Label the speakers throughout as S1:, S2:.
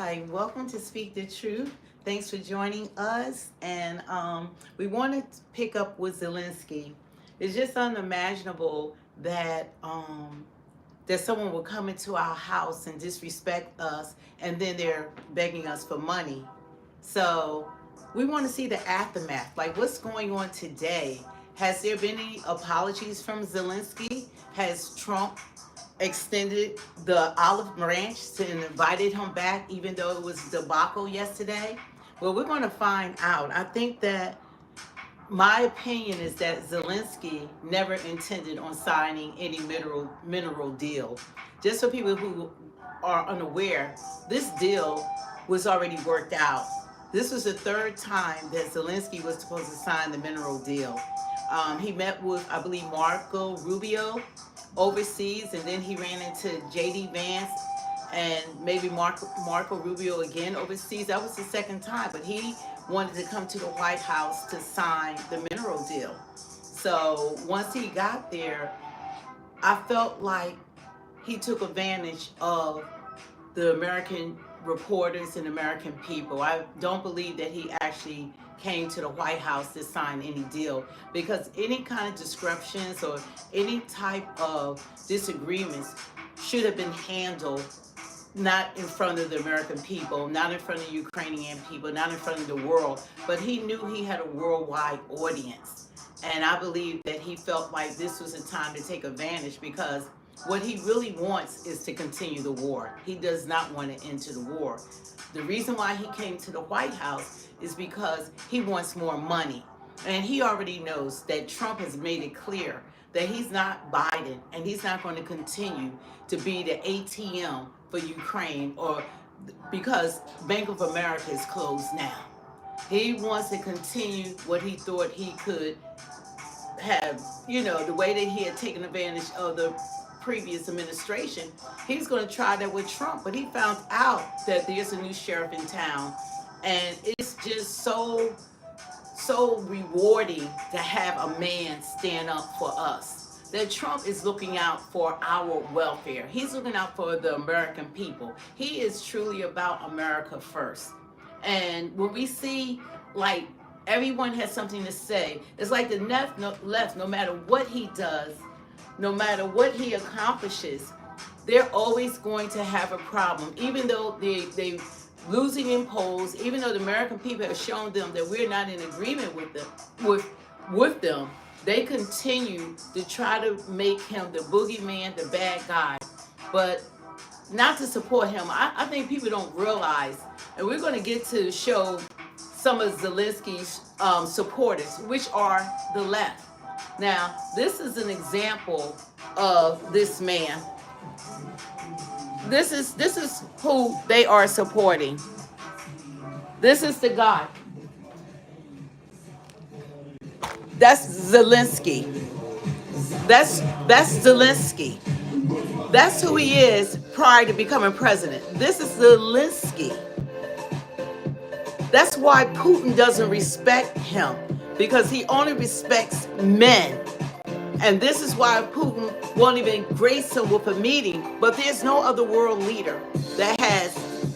S1: Hi, welcome to Speak the Truth. Thanks for joining us. And we want to pick up with Zelenskyy. It's just unimaginable that that someone will come into our house and disrespect us, and then they're begging us for money. So we want to see the aftermath. Like, what's going on today? Has there been any apologies from Zelenskyy? Has Trump extended the olive branch to invited him back, even though it was debacle yesterday? Well, we're going to find out. I think that my opinion is that Zelenskyy never intended on signing any mineral deal. Just for people who are unaware, this deal was already worked out. This was the third time that Zelenskyy was supposed to sign the mineral deal. He met with, I believe, Marco Rubio overseas, and then he ran into jdvance and maybe Marco Rubio again overseas. That was the second time, but he wanted to come to the White House to sign the mineral deal. So once he got there, I felt like he took advantage of the American reporters and American people. I don't believe that he actually came to the White House to sign any deal, because any kind of disruptions or any type of disagreements should have been handled not in front of the American people, not in front of Ukrainian people, not in front of the world, but he knew he had a worldwide audience. And I believe that he felt like this was a time to take advantage, because what he really wants is to continue the war. He does not want to enter the war. The reason why he came to the White House is because he wants more money. And he already knows that Trump has made it clear that he's not Biden, and he's not going to continue to be the ATM for Ukraine, or because Bank of America is closed now. He wants to continue what he thought he could have, the way that he had taken advantage of the previous administration. He's going to try that with Trump, but he found out that there's a new sheriff in town, and it's just so rewarding to have a man stand up for us. That Trump is looking out for our welfare. He's looking out for the American people. He is truly about America first. And when we see, like, everyone has something to say, it's like the left, no matter what he does, no matter what he accomplishes, they're always going to have a problem. Even though they losing in polls, even though the American people have shown them that we're not in agreement with them, they continue to try to make him the boogeyman, the bad guy, but not to support him. I think people don't realize, and we're going to get to show some of Zelensky's supporters, which are the left. Now, this is an example of this man. This is who they are supporting. This is the guy. That's Zelenskyy. That's Zelenskyy. That's who he is prior to becoming president. This is Zelenskyy. That's why Putin doesn't respect him, because he only respects men. And this is why Putin won't even grace him with a meeting. But there's no other world leader that has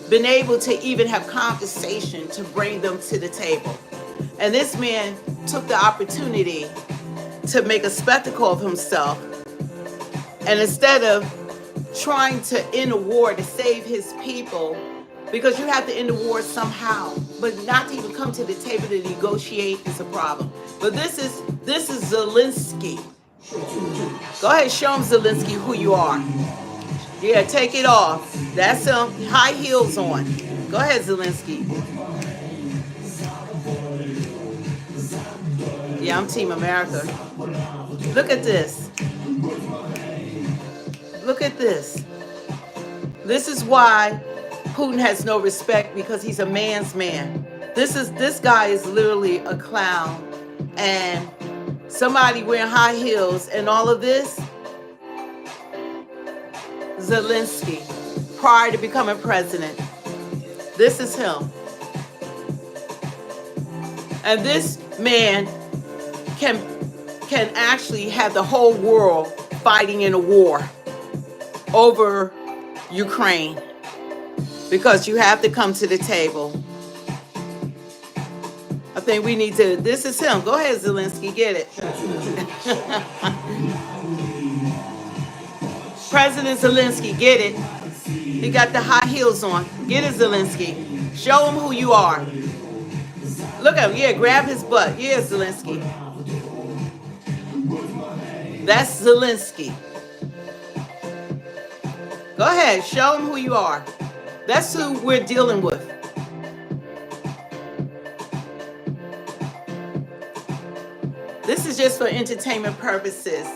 S1: been able to even have conversation to bring them to the table. And this man took the opportunity to make a spectacle of himself. And instead of trying to end a war to save his people, because you have to end the war somehow, but not to even come to the table to negotiate is a problem. But this is Zelenskyy. Go ahead, show him, Zelenskyy, who you are. Yeah, take it off. That's him. High heels on. Go ahead, Zelenskyy. Yeah, I'm Team America. Look at this. Look at this. This is why Putin has no respect, because he's a man's man. This guy is literally a clown, and somebody wearing high heels and all of this. Zelenskyy, prior to becoming president. This is him. And this man can actually have the whole world fighting in a war over Ukraine. because you have to come to the table. I think we need to, this is him. Go ahead, Zelenskyy, get it. President Zelenskyy, get it. He got the high heels on. Get it, Zelenskyy. Show him who you are. Look at him. Yeah, grab his butt. Yeah, Zelenskyy. That's Zelenskyy. Go ahead. Show him who you are. That's who we're dealing with. This is just for entertainment purposes.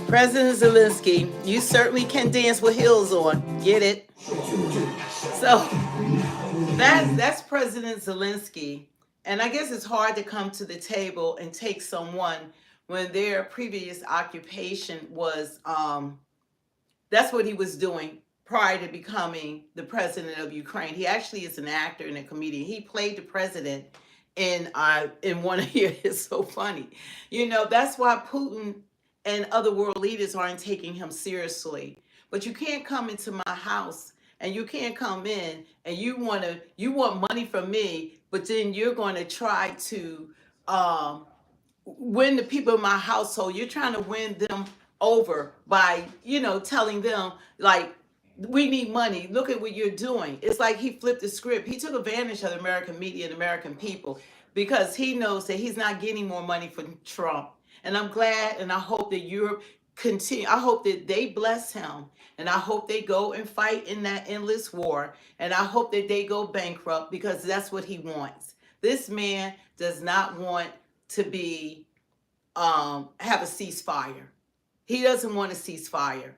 S1: President Zelenskyy, you certainly can dance with heels on. Get it? So that's President Zelenskyy. And I guess it's hard to come to the table and take someone when their previous occupation was, that's what he was doing prior to becoming the president of Ukraine. He actually is an actor and a comedian. He played the president in one of here. It's so funny. You know, that's why Putin and other world leaders aren't taking him seriously. But you can't come into my house and you can't come in and you want money from me, but then you're going to try to win the people in my household. You're trying to win them over by, telling them like, we need money. Look at what you're doing. It's like he flipped the script. He took advantage of the American media and American people because he knows that he's not getting more money from Trump. And I'm glad, and I hope that Europe continue. I hope that they bless him, and I hope they go and fight in that endless war, and I hope that they go bankrupt because that's what he wants. This man does not want to be have a ceasefire. He doesn't want a ceasefire,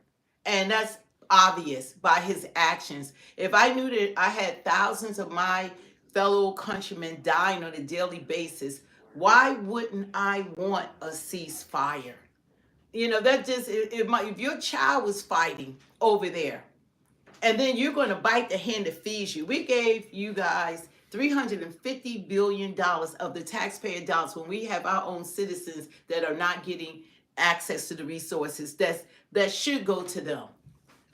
S1: and that's obvious by his actions. If I knew that I had thousands of my fellow countrymen dying on a daily basis, why wouldn't I want a ceasefire? That just, if your child was fighting over there, and then you're going to bite the hand that feeds you. We gave you guys $350 billion of the taxpayer dollars when we have our own citizens that are not getting access to the resources that should go to them.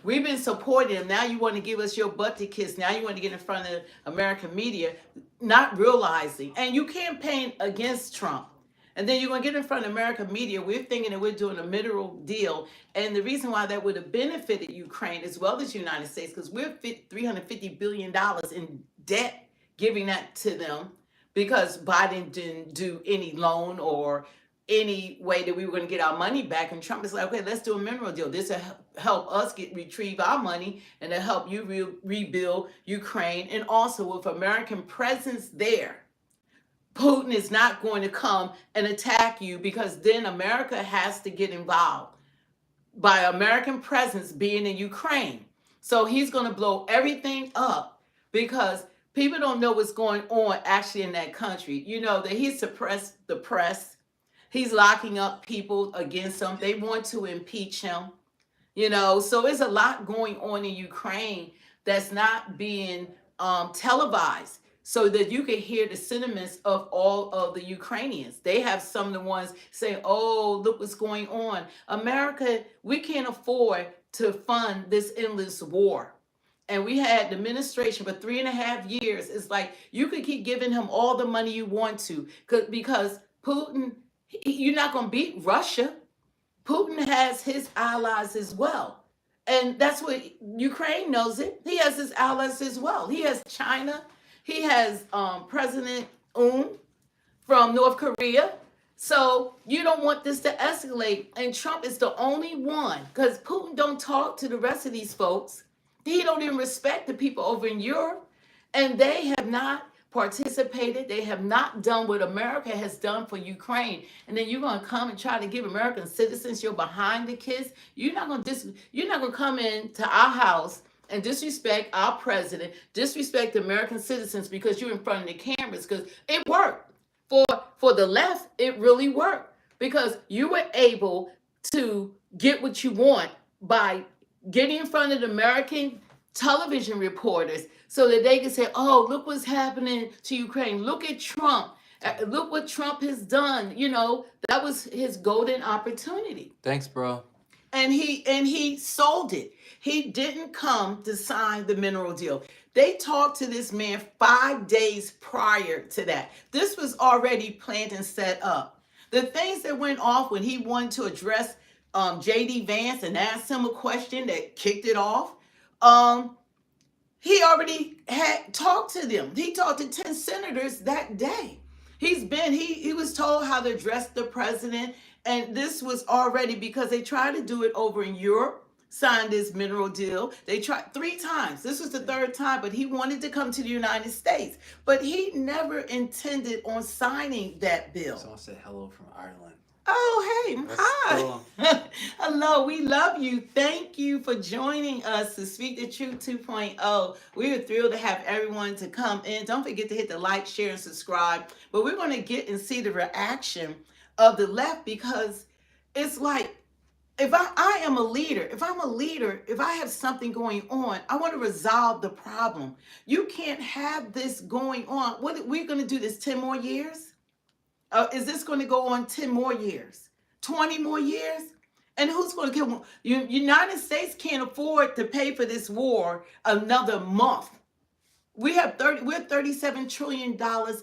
S1: We've been supporting them. Now you want to give us your butt to kiss. Now you want to get in front of American media, not realizing. And you campaign against Trump. And then you're going to get in front of American media. We're thinking that we're doing a mineral deal. And the reason why that would have benefited Ukraine as well as the United States, because we're $350 billion in debt, giving that to them because Biden didn't do any loan or any way that we were going to get our money back. And Trump is like, okay, let's do a mineral deal. This will help us retrieve our money and to help you rebuild Ukraine. And also with American presence there, Putin is not going to come and attack you because then America has to get involved by American presence being in Ukraine. So he's going to blow everything up because people don't know what's going on actually in that country. You know that he suppressed the press. He's locking up people against him. They want to impeach him. So there's a lot going on in Ukraine that's not being televised so that you can hear the sentiments of all of the Ukrainians. They have some of the ones saying, oh, look what's going on. America, we can't afford to fund this endless war. And we had the administration for 3.5 years. It's like you could keep giving him all the money you want to because Putin, you're not going to beat Russia. Putin has his allies as well. And that's what Ukraine knows it. He has his allies as well. He has China. He has President from North Korea. So you don't want this to escalate. And Trump is the only one because Putin don't talk to the rest of these folks. He don't even respect the people over in Europe. And they have not participated. They have not done what America has done for Ukraine. And then you're going to come and try to give American citizens your behind the kiss. You're not going to come into our house and disrespect our president, disrespect the American citizens because you're in front of the cameras, because it worked. For the left, it really worked. because you were able to get what you want by getting in front of the American television reporters so that they can say, oh, look what's happening to Ukraine. Look at Trump. Look what Trump has done. You know, that was his golden opportunity.
S2: Thanks, bro.
S1: And he sold it. He didn't come to sign the mineral deal. They talked to this man 5 days prior to that. This was already planned and set up. The things that went off when he wanted to address jdvance and asked him a question that kicked it off, he already had talked to them. He talked to 10 senators that day. He was told how to address the president, and this was already because they tried to do it over in Europe, signed this mineral deal. They tried 3 times. This was the 3rd time, but he wanted to come to the United States. But he never intended on signing that bill.
S2: Someone said hello from Ireland.
S1: Oh, hey,
S2: That's
S1: hi.
S2: cool.
S1: Hello, we love you. Thank you for joining us to Speak the Truth 2.0. We are thrilled to have everyone to come in. Don't forget to hit the like, share, and subscribe. But we're going to get and see the reaction of the left, because it's like, if I am a leader, if I'm a leader, if I have something going on, I want to resolve the problem. You can't have this going on. What, we're going to do this 10 more years? Is this going to go on 10 more years? 20 more years? And who's going to kill? United States can't afford to pay for this war another month. We're $37 trillion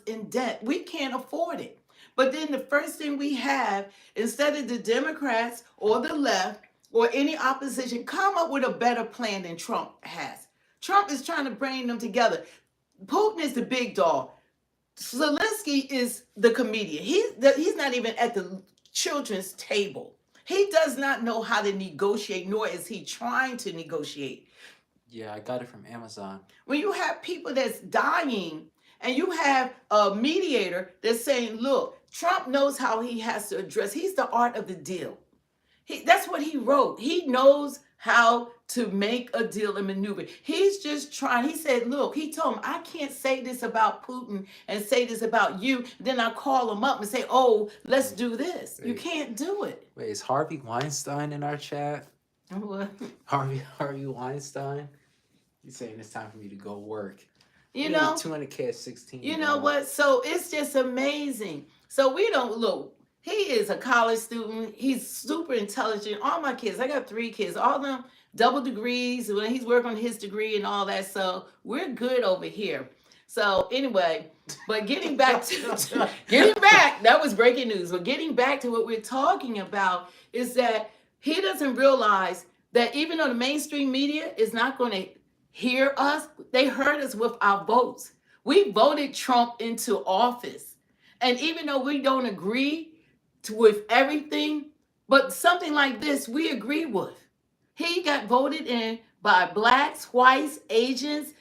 S1: in debt. We can't afford it. But then the first thing we have, instead of the Democrats or the left or any opposition come up with a better plan than Trump has. Trump is trying to bring them together. Putin is the big dog. Zelenskyy is the comedian. He's not even at the children's table. He does not know how to negotiate, nor is he trying to negotiate.
S2: Yeah, I got it from Amazon.
S1: When you have people that's dying and you have a mediator that's saying, look, Trump knows how he has to address. He's the art of the deal. That's what he wrote. He knows how to make a deal and maneuver. He's just trying. He said, look, he told him, I can't say this about Putin and say this about you. Then I call him up and say, oh, let's do this. You can't do it.
S2: Wait, is Harvey Weinstein in our chat?
S1: What?
S2: Harvey Weinstein? He's saying it's time for me to go work.
S1: You know,
S2: 200K at 16.
S1: You know what? So it's just amazing. So we don't look. He is a college student. He's super intelligent. All my kids, I got 3 kids, all of them double degrees. When he's working on his degree and all that. So we're good over here. So anyway, but getting back, that was breaking news. But getting back to what we're talking about is that he doesn't realize that even though the mainstream media is not going to hear us, they heard us with our votes. We voted Trump into office. And even though we don't agree with everything, but something like this we agree with. He got voted in by blacks, whites, Asians,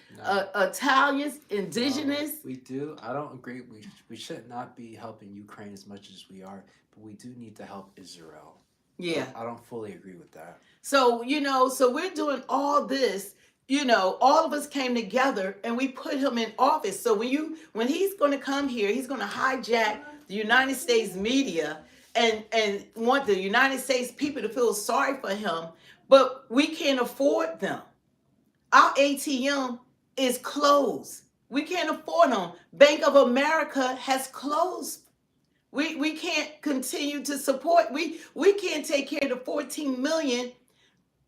S1: Italians, indigenous.
S2: We do. I don't agree. We should not be helping Ukraine as much as we are, but we do need to help Israel.
S1: Yeah.
S2: I don't fully agree with that.
S1: So, so we're doing all this. All of us came together and we put him in office. So when he's going to come here, he's going to hijack the United States media and want the United States people to feel sorry for him, but we can't afford them. Our ATM is closed. We can't afford them. Bank of America has closed. We can't continue to support. We can't take care of the 14 million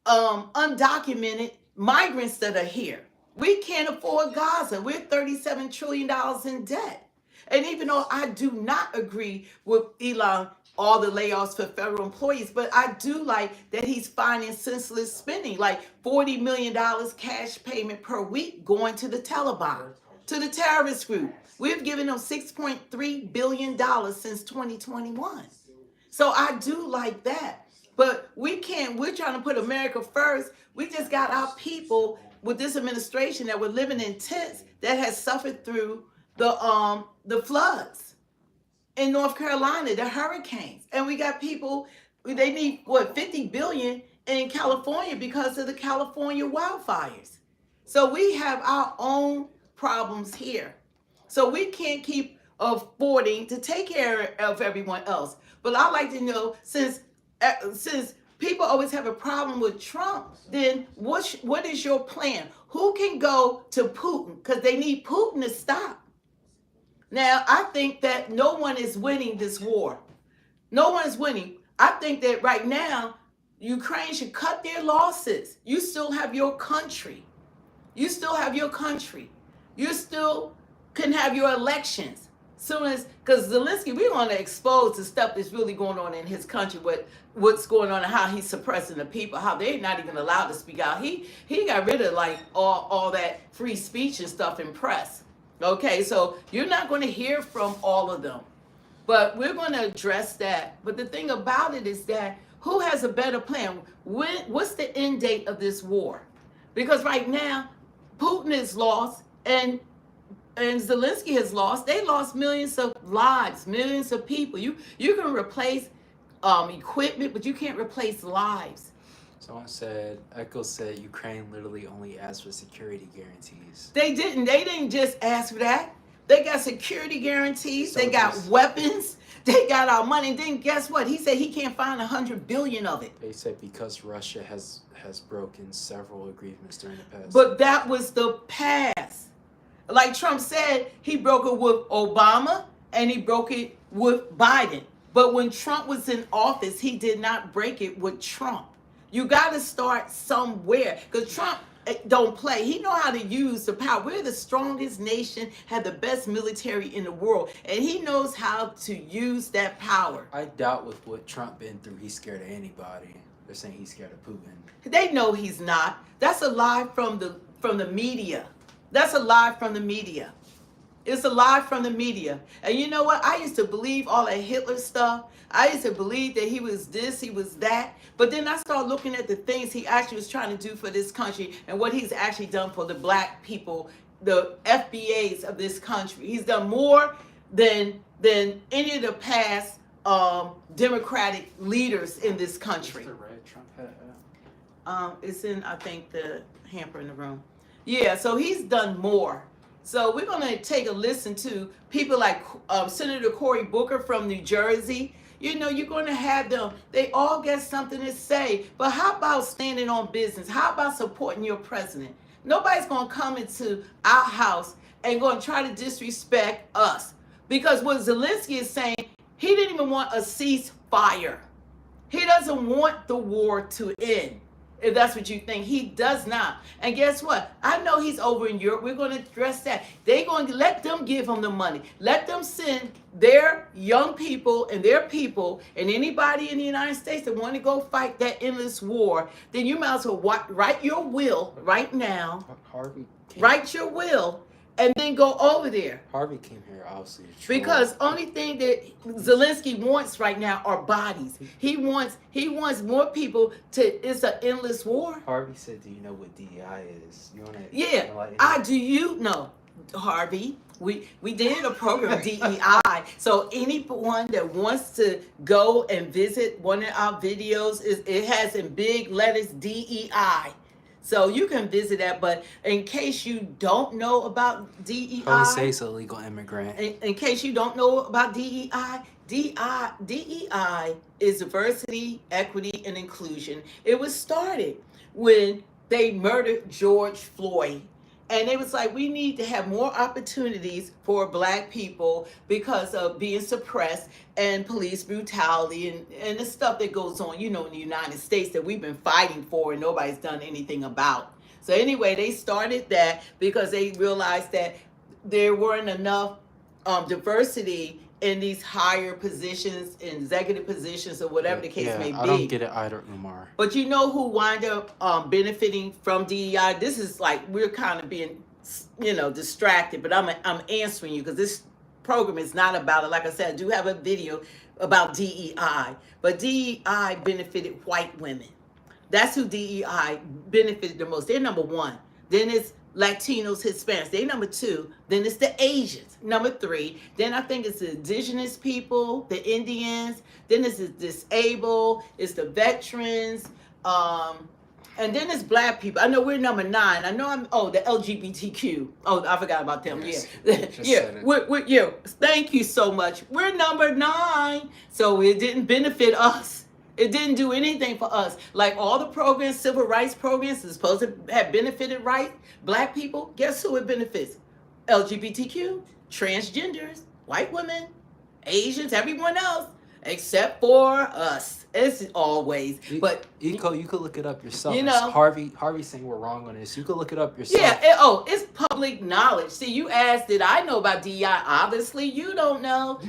S1: undocumented migrants that are here. We can't afford Gaza. We're $37 trillion in debt. And even though I do not agree with Elon, all the layoffs for federal employees, but I do like that he's finding senseless spending, like $40 million cash payment per week going to the Taliban, to the terrorist group. We've given them $6.3 billion since 2021. So I do like that. But we're trying to put America first. We just got our people with this administration that were living in tents that has suffered through the floods in North Carolina, the hurricanes. And we got people, they need, 50 billion in California because of the California wildfires. So we have our own problems here. So we can't keep affording to take care of everyone else. But I like to know, since people always have a problem with Trump, then what is your plan? Who can go to Putin? Because they need Putin to stop. Now, I think that no one is winning this war. No one is winning. I think that right now, Ukraine should cut their losses. You still have your country. You still have your country. You still can have your elections. Soon as, because Zelensky, we want to expose the stuff that's really going on in his country, what's going on and how he's suppressing the people, how they're not even allowed to speak out. He got rid of like all that free speech and stuff in press. Okay, so you're not going to hear from all of them. But we're going to address that. But the thing about it is that who has a better plan? What's the end date of this war? Because right now, Putin is lost and Zelensky has lost. They lost millions of lives, millions of people. You can replace equipment, but you can't replace lives.
S2: Someone said, Echo said Ukraine literally only asked for security guarantees.
S1: They didn't just ask for that. They got security guarantees. They got weapons. They got our money. And then guess what? He said he can't find 100 billion of it.
S2: They said because Russia has broken several agreements during the past.
S1: But that was the past. Like Trump said, he broke it with Obama and he broke it with Biden. But when Trump was in office, he did not break it with Trump. You got to start somewhere, because Trump don't play. He know how to use the power. We're the strongest nation, have the best military in the world, and he knows how to use that power.
S2: I doubt with what Trump been through, he's scared of anybody. They're saying he's scared of Putin.
S1: They know he's not. That's a lie from the media. That's a lie from the media. It's a lie from the media. And you know what? I used to believe all that Hitler stuff. I used to believe that he was this, he was that. But then I started looking at the things he actually was trying to do for this country and what he's actually done for the black people, the FBAs of this country. He's done more than any of the past Democratic leaders in this country.
S2: Where's the red Trump hat at?
S1: It's in, I think, the hamper in the room. Yeah, so he's done more. So we're going to take a listen to people like Senator Cory Booker from New Jersey. You know, you're going to have them. They all get something to say. But how about standing on business? How about supporting your president? Nobody's going to come into our house and going to try to disrespect us. Because what Zelensky is saying, he didn't even want a ceasefire. He doesn't want the war to end. If that's what you think, he does not. And guess what? I know he's over in Europe. We're going to address that. They're going to let them give him the money. Let them send their young people and their people and anybody in the United States that want to go fight that endless war. Then you might as well write your will right now.
S2: Harvey
S1: Write your will and then go over there.
S2: Harvey came here obviously to troll.
S1: Because only thing that Zelensky wants right now are bodies. He wants more people to. It's an endless war.
S2: Harvey said, "Do you know what DEI is?" You want to?
S1: Yeah, do you know, Harvey? We did a program DEI. So anyone that wants to go and visit one of our videos, it has in big letters DEI. So you can visit that, but in case you don't know about DEI,
S2: Jose's a legal immigrant.
S1: in case you don't know about DEI is diversity, equity, and inclusion. It was started when they murdered George Floyd. And it was like, we need to have more opportunities for black people because of being suppressed and police brutality and the stuff that goes on, you know, in the United States that we've been fighting for and nobody's done anything about. So anyway, they started that because they realized that there weren't enough diversity in these higher positions, executive positions, or whatever the case may be.
S2: I don't get it either, Umar.
S1: But you know who wind up benefiting from DEI? This is like, we're kind of being, distracted, but I'm answering you because this program is not about it. Like I said, I do have a video about DEI, but DEI benefited white women. That's who DEI benefited the most. They're number one. Then it's Latinos, Hispanics. They number two. Then it's the Asians, number three. Then I think it's the indigenous people, the Indians. Then it's the disabled. It's the veterans. And then it's black people. I know we're number 9. I know the LGBTQ. Oh, I forgot about them.
S2: Yes,
S1: Yeah.
S2: just
S1: Yeah.
S2: said it.
S1: Yeah. Thank you so much. We're number 9. So it didn't benefit us. It didn't do anything for us. Like all the programs, civil rights programs, is supposed to have benefited black people. Guess who it benefits? LGBTQ, transgenders, white women, Asians, everyone else, except for us. It's always. But
S2: you could look it up yourself.
S1: You know,
S2: Harvey saying we're wrong on this. You could look it up yourself.
S1: yeah. It's public knowledge. See, you asked, did I know about DEI? Obviously, you don't know.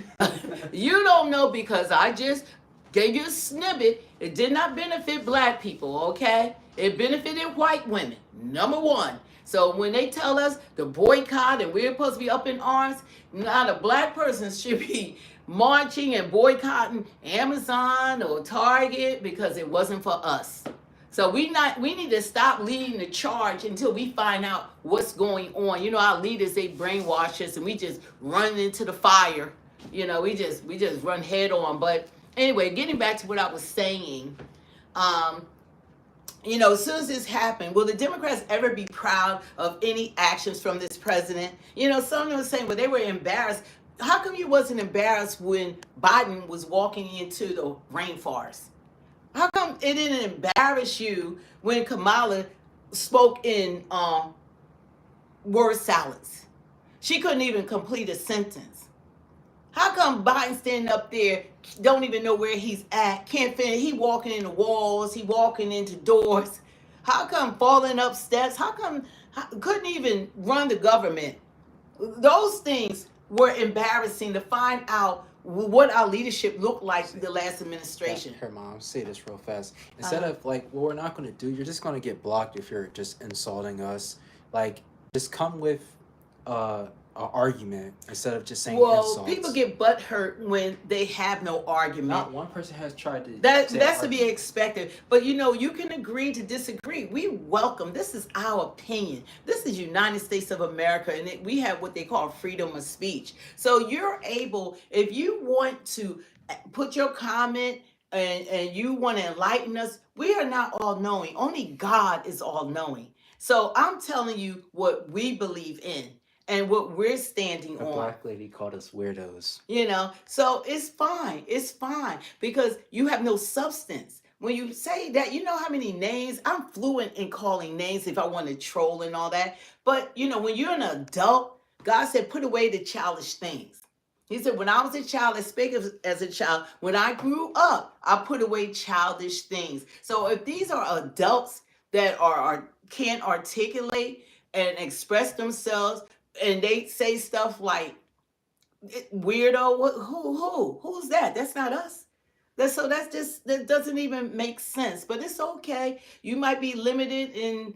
S1: You don't know because I just gave you a snippet. It did not benefit black people. Okay, it benefited white women. Number 1. So when they tell us to boycott and we're supposed to be up in arms, not a black person should be marching and boycotting Amazon or Target because it wasn't for us. So we need to stop leading the charge until we find out what's going on. You know, our leaders, they brainwash us and we just run into the fire. You know, we just run head on. But anyway, getting back to what I was saying, you know, as soon as this happened, will the Democrats ever be proud of any actions from this president? You know, someone was saying, well, they were embarrassed. How come you wasn't embarrassed when Biden was walking into the rainforest? How come it didn't embarrass you when Kamala spoke in word salads? She couldn't even complete a sentence. How come Biden standing up there, don't even know where he's at, can't finish, he walking into walls, he walking into doors. How come falling up steps? How come couldn't even run the government? Those things were embarrassing to find out what our leadership looked like the last administration.
S2: Here, Mom, say this real fast. Instead of like, what we're not going to do, you're just going to get blocked if you're just insulting us. Like, just come with an argument instead of just saying insults.
S1: Well, people get butthurt when they have no argument.
S2: Not one person has tried to.
S1: That's to be expected. But you know, you can agree to disagree. We welcome. This is our opinion. This is United States of America, and we have what they call freedom of speech. So you're able, if you want to put your comment and you want to enlighten us, we are not all knowing. Only God is all knowing. So I'm telling you what we believe in and what we're standing on.
S2: A black lady called us weirdos.
S1: You know, so it's fine. It's fine because you have no substance. When you say that, you know how many names, I'm fluent in calling names if I want to troll and all that. But, you know, when you're an adult, God said, put away the childish things. He said, when I was a child, I spake as a child. When I grew up, I put away childish things. So if these are adults that can't articulate and express themselves, and they say stuff like weirdo, who's that? That's not us. That doesn't even make sense. But it's okay. You might be limited in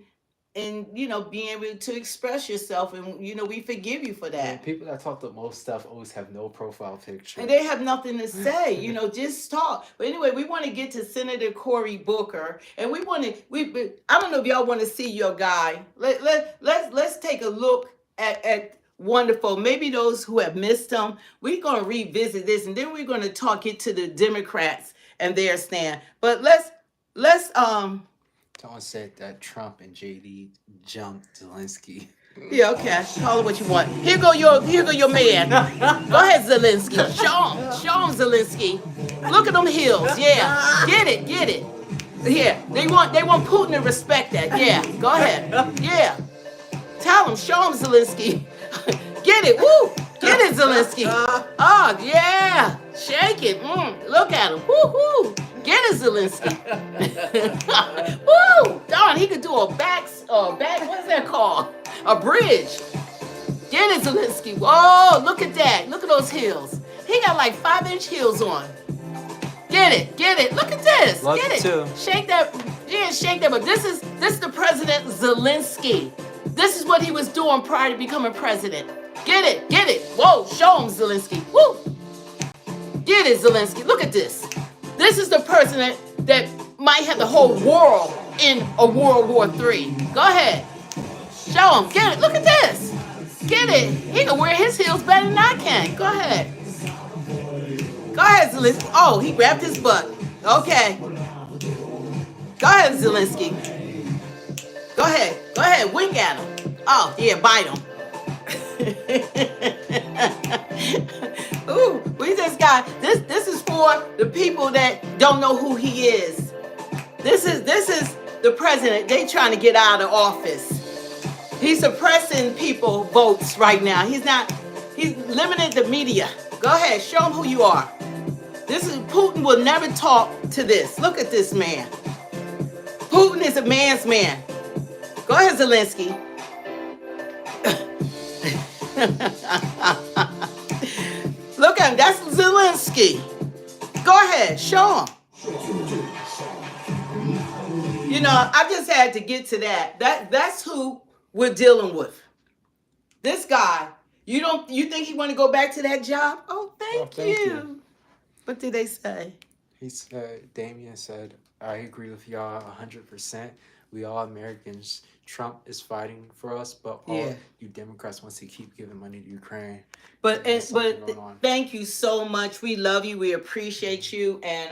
S1: you know, being able to express yourself, and you know, we forgive you for that.
S2: And people that talk the most stuff always have no profile picture,
S1: and they have nothing to say. You know, just talk. But anyway, we want to get to Senator Cory Booker, and I don't know if y'all want to see your guy. Let's take a look at wonderful. Maybe those who have missed him, we're going to revisit this, and then we're going to get to the Democrats and their stand. But let's
S2: Someone said that Trump and JD jumped Zelensky.
S1: Yeah, okay. Call it what you want. Here go your man. Go ahead, Zelensky. Show him Zelensky. Look at them hills. Yeah. Get it. Yeah. They want Putin to respect that. Yeah. Go ahead. Yeah. Tell him, show him Zelensky. Get it. Woo. Get it, Zelensky. Oh, yeah. Shake it. Look at him. Woo-hoo. Get it, Zelensky. Woo! Darn, he could do a back, what's that called? A bridge. Get it, Zelensky. Whoa, look at that. Look at those heels. He got like 5-inch heels on. Get it. Look at this.
S2: Love
S1: Get it.
S2: Too.
S1: Shake that. Yeah, shake that. But this is the President Zelensky. This is what he was doing prior to becoming president. Get it. Whoa, show him, Zelensky. Woo! Get it, Zelensky. Look at this. This is the president that might have the whole world in a World War III. Go ahead. Show him. Get it. Look at this. Get it. He can wear his heels better than I can. Go ahead. Go ahead, Zelensky. Oh, he grabbed his butt. Okay. Go ahead, Zelensky. Go ahead, wink at him. Oh, yeah, bite him. Ooh, we just got this is for the people that don't know who he is. This is the president. They trying to get out of office. He's suppressing people votes right now. He's limited the media. Go ahead, show him who you are. Putin will never talk to this. Look at this man. Putin is a man's man. Go ahead, Zelensky. Look at him. That's Zelensky. Go ahead. Show him. You know, I just had to get to that. That's who we're dealing with. This guy. You think he want to go back to that job? Oh, thank you. What did they say?
S2: He said, Damien said, I agree with y'all 100%. We all Americans. Trump is fighting for us, but all you Democrats want to keep giving money to Ukraine.
S1: But thank you so much. We love you. We appreciate you. And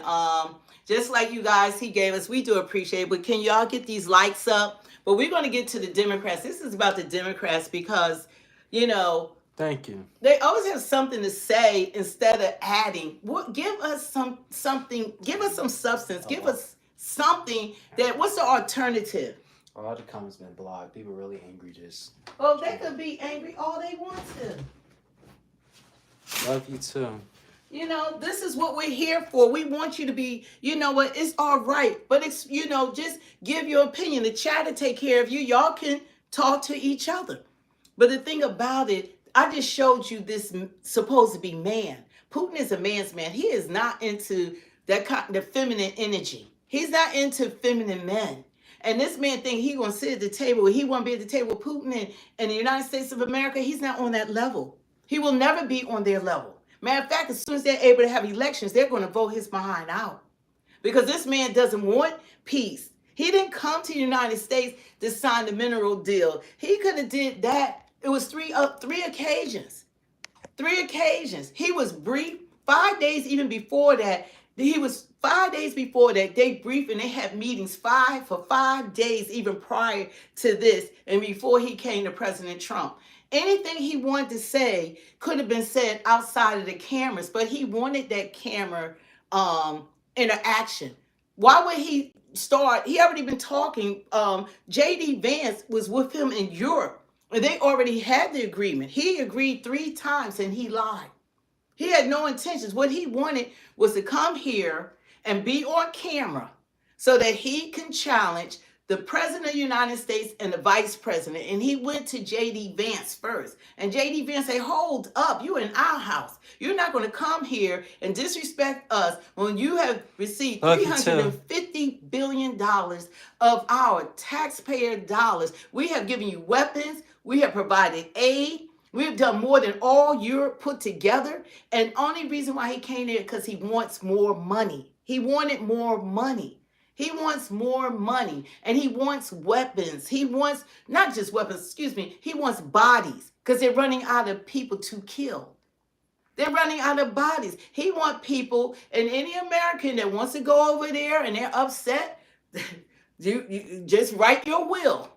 S1: just like you guys, he gave us, we do appreciate it. But can y'all get these likes up? But we're going to get to the Democrats. This is about the Democrats because, you know,
S2: thank you.
S1: They always have something to say instead of adding. Give us something. Give us some substance. Give us something that. What's the alternative?
S2: A lot of comments been blocked. People really angry. Just.
S1: Oh, they could be angry all they want to.
S2: Love you too.
S1: You know, this is what we're here for. We want you to be. You know what? It's all right, but it's just give your opinion. The chat to take care of you. Y'all can talk to each other. But the thing about it. I just showed you this supposed to be man. Putin is a man's man. He is not into the feminine energy. He's not into feminine men. And this man think he gonna sit at the table. He won't be at the table with Putin and the United States of America. He's not on that level. He will never be on their level. Matter of fact, as soon as they're able to have elections, they're going to vote his behind out. Because this man doesn't want peace. He didn't come to the United States to sign the mineral deal. He could have did that. It was three occasions. 3 occasions. He was briefed 5 days even before that. He was 5 days before that. They briefed and they had meetings for 5 days even prior to this and before he came to President Trump. Anything he wanted to say could have been said outside of the cameras, but he wanted that camera interaction. Why would he start? He already been talking. jdvance was with him in Europe. And they already had the agreement. He agreed 3 times and he lied. He had no intentions. What he wanted was to come here and be on camera so that he can challenge the president of the United States and the vice president. And he went to jdvance first. And jdvance said, hold up, you're in our house. You're not going to come here and disrespect us when you have received $350 billion of our taxpayer dollars. We have given you weapons. We have provided aid. We have done more than all Europe put together. And only reason why he came there because he wants more money. He wanted more money. He wants more money. And he wants weapons. He wants, not just weapons, he wants bodies because they're running out of people to kill. They're running out of bodies. He wants people, and any American that wants to go over there and they're upset, you just write your will.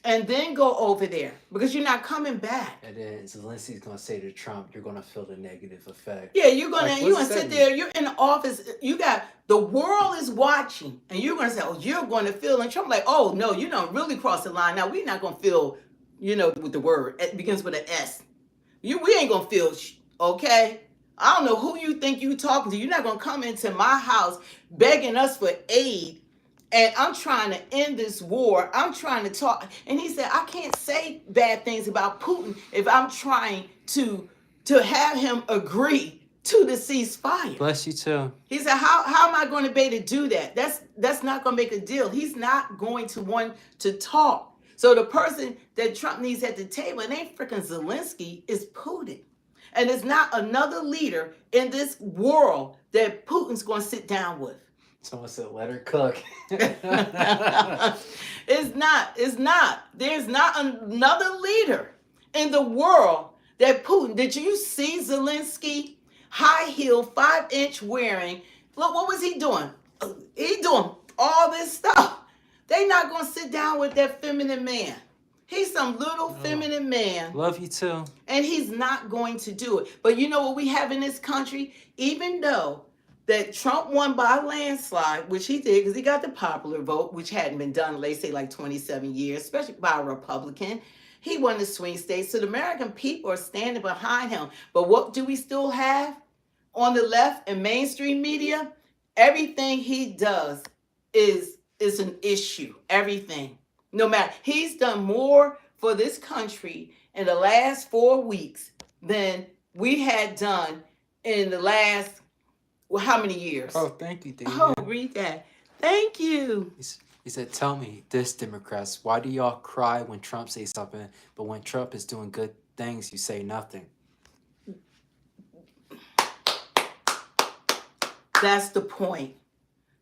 S1: And then go over there because you're not coming back.
S2: And then Zelensky's gonna say to Trump, "You're gonna feel the negative effect."
S1: Yeah, you're gonna sit there. You're in the office. You got the world is watching, and you're gonna say, "Oh, you're going to feel." And Trump like, "Oh no, you don't really cross the line. Now we're not gonna feel." With the word it begins with an S. We ain't gonna feel. Okay, I don't know who you think you talking to. You're not gonna come into my house begging us for aid. And I'm trying to end this war. I'm trying to talk. And he said, I can't say bad things about Putin if I'm trying to have him agree to the ceasefire.
S2: Bless you too.
S1: He said, how am I going to be able to do that? That's not going to make a deal. He's not going to want to talk. So the person that Trump needs at the table, it ain't freaking Zelensky, is Putin. And it's not another leader in this world that Putin's going to sit down with.
S2: Someone said, let her cook.
S1: It's not. There's not another leader in the world that Putin. Did you see Zelensky? High heel, 5-inch wearing. Look, what was he doing? He doing all this stuff. They not gonna sit down with that feminine man. He's some little feminine man.
S2: Love you too.
S1: And he's not going to do it. But you know what we have in this country? Even though that Trump won by a landslide, which he did because he got the popular vote, which hadn't been done, let's say, like 27 years, especially by a Republican. He won the swing states. So the American people are standing behind him. But what do we still have on the left and mainstream media? Everything he does is an issue. Everything. No matter, he's done more for this country in the last 4 weeks than we had done in the last, well, how many years?
S2: Oh, thank you, David.
S1: Oh, read that. Thank you.
S2: He said, tell me this, Democrats, why do y'all cry when Trump says something, but when Trump is doing good things, you say nothing?
S1: That's the point.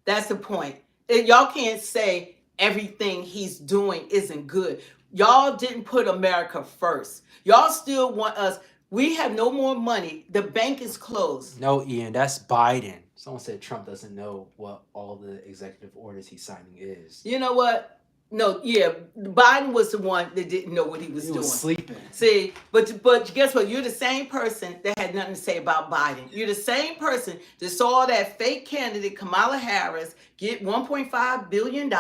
S1: That's the point. Y'all can't say everything he's doing isn't good. Y'all didn't put America first. Y'all still want us. We have no more money. The bank is closed.
S2: No, Ian, that's Biden. Someone said Trump doesn't know what all the executive orders he's signing is.
S1: You know what? No, yeah, Biden was the one that didn't know what he was doing.
S2: He was sleeping.
S1: See, but guess what? You're the same person that had nothing to say about Biden. You're the same person that saw that fake candidate Kamala Harris get $1.5 billion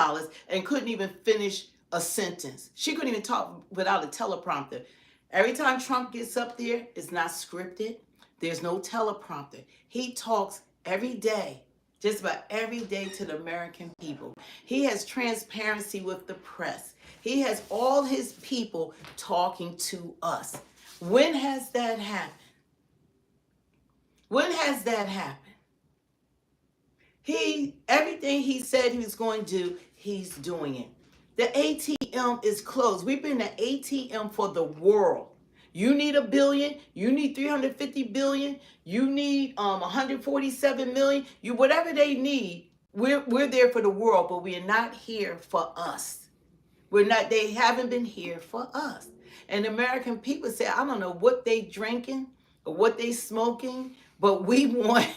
S1: and couldn't even finish a sentence. She couldn't even talk without a teleprompter. Every time Trump gets up there, it's not scripted. There's no teleprompter. He talks every day. Just about every day to the American people. He has transparency with the press. He has all his people talking to us. When has that happened? When has that happened? Everything he said he was going to do, he's doing it. The ATM is closed. We've been the ATM for the world. You need $1 billion. You need $350 billion. You need 147 million. You whatever they need. We're there for the world, but we are not here for us. We're not. They haven't been here for us. And American people say, I don't know what they drinking or what they smoking, but we want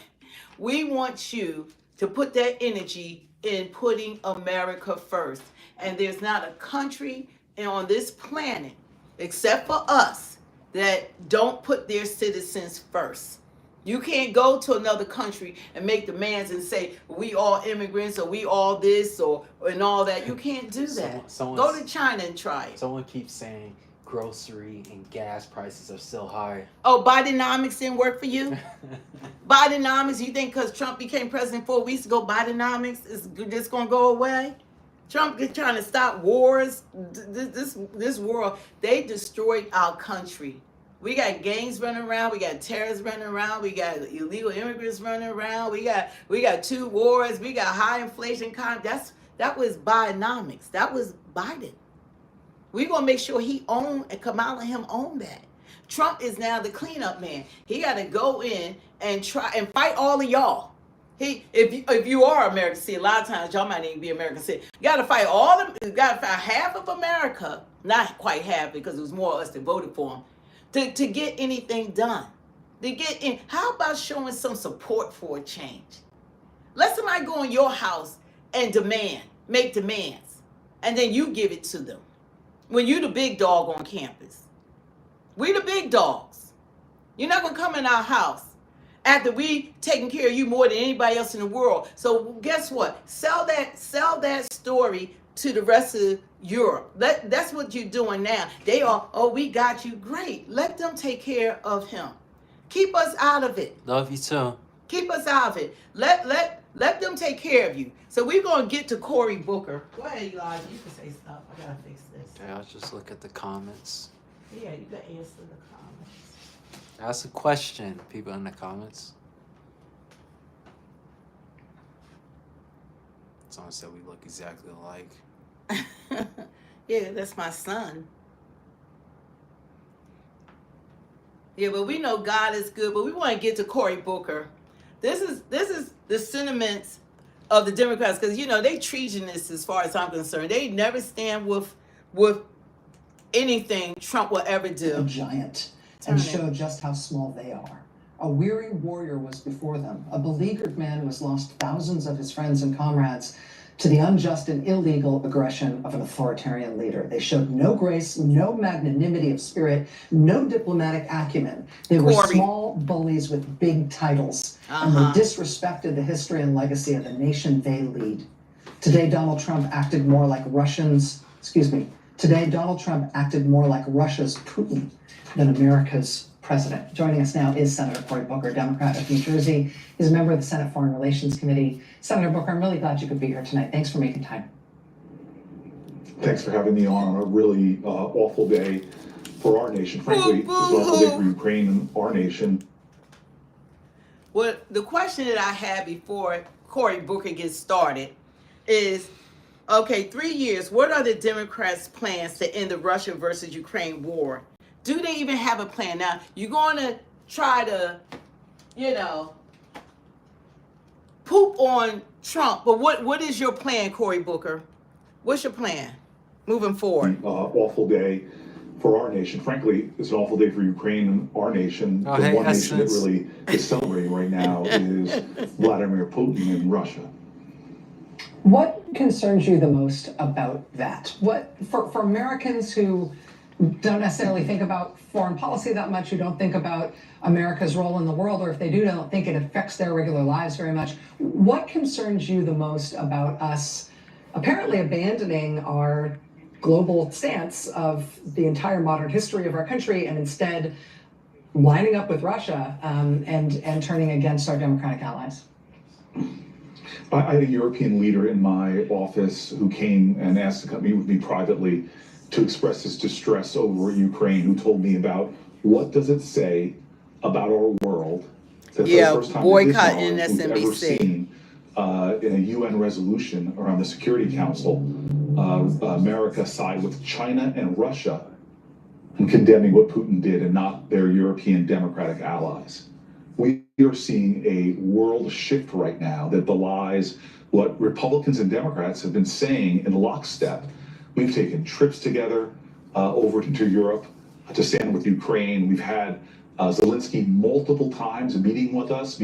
S1: you to put that energy in putting America first. And there's not a country on this planet except for us that don't put their citizens first. You can't go to another country and make demands and say, we all immigrants or we all this and all that. You can't do that. Go to China and try it.
S2: Someone keeps saying grocery and gas prices are still high.
S1: Oh, Bidenomics didn't work for you? Bidenomics, you think because Trump became president 4 weeks ago, Bidenomics is just going to go away? Trump is trying to stop wars. This world, they destroyed our country. We got gangs running around. We got terrorists running around. We got illegal immigrants running around. We got 2 wars. We got high inflation. That was Bidenomics. That was Biden. We're going to make sure he own and Kamala and him own that. Trump is now the cleanup man. He got to go in and try and fight all of y'all. If you are American, see, a lot of times y'all might even be American. See, you got to fight you got to fight half of America, not quite half because it was more of us that voted for him, to get anything done. To get in. How about showing some support for a change? Let somebody go in your house and make demands, and then you give it to them. When you the big dog on campus, we the big dogs. You're not gonna come in our house after we taking care of you more than anybody else in the world. So guess what? Sell that story to the rest of Europe. That's what you're doing now. They are, oh, we got you. Great. Let them take care of him. Keep us out of it.
S2: Love you too.
S1: Keep us out of it. Let them take care of you. So we're going to get to Cory Booker. Go ahead, Elijah. You can say stuff. I got to fix this.
S2: Okay, I'll just look at the comments.
S1: Yeah, you got to answer the comments.
S2: Ask a question, people in the comments. Someone said we look exactly alike.
S1: Yeah, that's my son. Yeah, but we know God is good, but we want to get to Cory Booker. This is the sentiments of the Democrats, because they treasonous as far as I'm concerned. They never stand with anything Trump will ever do.
S3: A giant, and show just how small they are. A weary warrior was before them, a beleaguered man who has lost thousands of his friends and comrades. to the unjust and illegal aggression of an authoritarian leader. They showed no grace, no magnanimity of spirit, no diplomatic acumen. They were
S1: Cory.
S3: small bullies with big titles, and they disrespected the history and legacy of the nation they lead. Today, Donald Trump acted more like Donald Trump acted more like Russia's Putin than America's president. Joining us now is Senator Cory Booker, Democrat of New Jersey. He's a member of the Senate Foreign Relations Committee. Senator Booker, I'm really glad you could be here tonight. Thanks for making time.
S4: Thanks for having me on a really awful day for our nation. Frankly, it's an awful day for Ukraine and our nation.
S1: Well, the question that I had before Cory Booker gets started is, okay, 3 years, what are the Democrats' plans to end the Russia versus Ukraine war? Do they even have a plan? Now, you're going to try to, poop on Trump, but what is your plan, Cory Booker? What's your plan moving forward?
S4: Awful day for our nation. Frankly, it's an awful day for Ukraine and our nation.
S2: Oh,
S4: the
S2: hey,
S4: one nation that
S2: Essence.
S4: really is celebrating right now is Vladimir Putin in Russia.
S3: What concerns you the most about that? What for Americans who don't necessarily think about foreign policy that much, who don't think about America's role in the world, or if they do, don't think it affects their regular lives very much, what concerns you the most about us apparently abandoning our global stance of the entire modern history of our country and instead lining up with Russia and turning against our democratic allies?
S4: I had a European leader in my office who came and asked to meet with me privately to express his distress over Ukraine, who told me about what does it say about our world that for the first time in his knowledge we've ever
S1: MSNBC.
S4: seen in a UN resolution around the Security Council, America side with China and Russia in condemning what Putin did and not their European democratic allies. We are seeing a world shift right now that belies what Republicans and Democrats have been saying in lockstep. We've taken trips together over to Europe to stand with Ukraine. We've had Zelenskyy multiple times meeting with us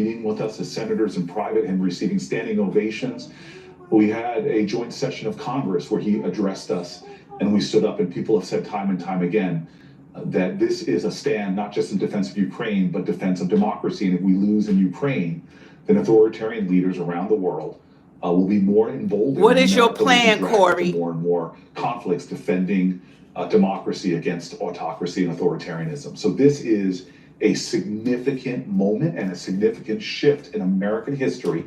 S4: as senators in private and receiving standing ovations. We had a joint session of Congress where he addressed us and we stood up, and people have said time and time again that this is a stand not just in defense of Ukraine, but defense of democracy. And if we lose in Ukraine, then authoritarian leaders around the world will be more emboldened.
S1: What is your plan, Cory?
S4: More and more conflicts defending democracy against autocracy and authoritarianism. So this is a significant moment and a significant shift in American history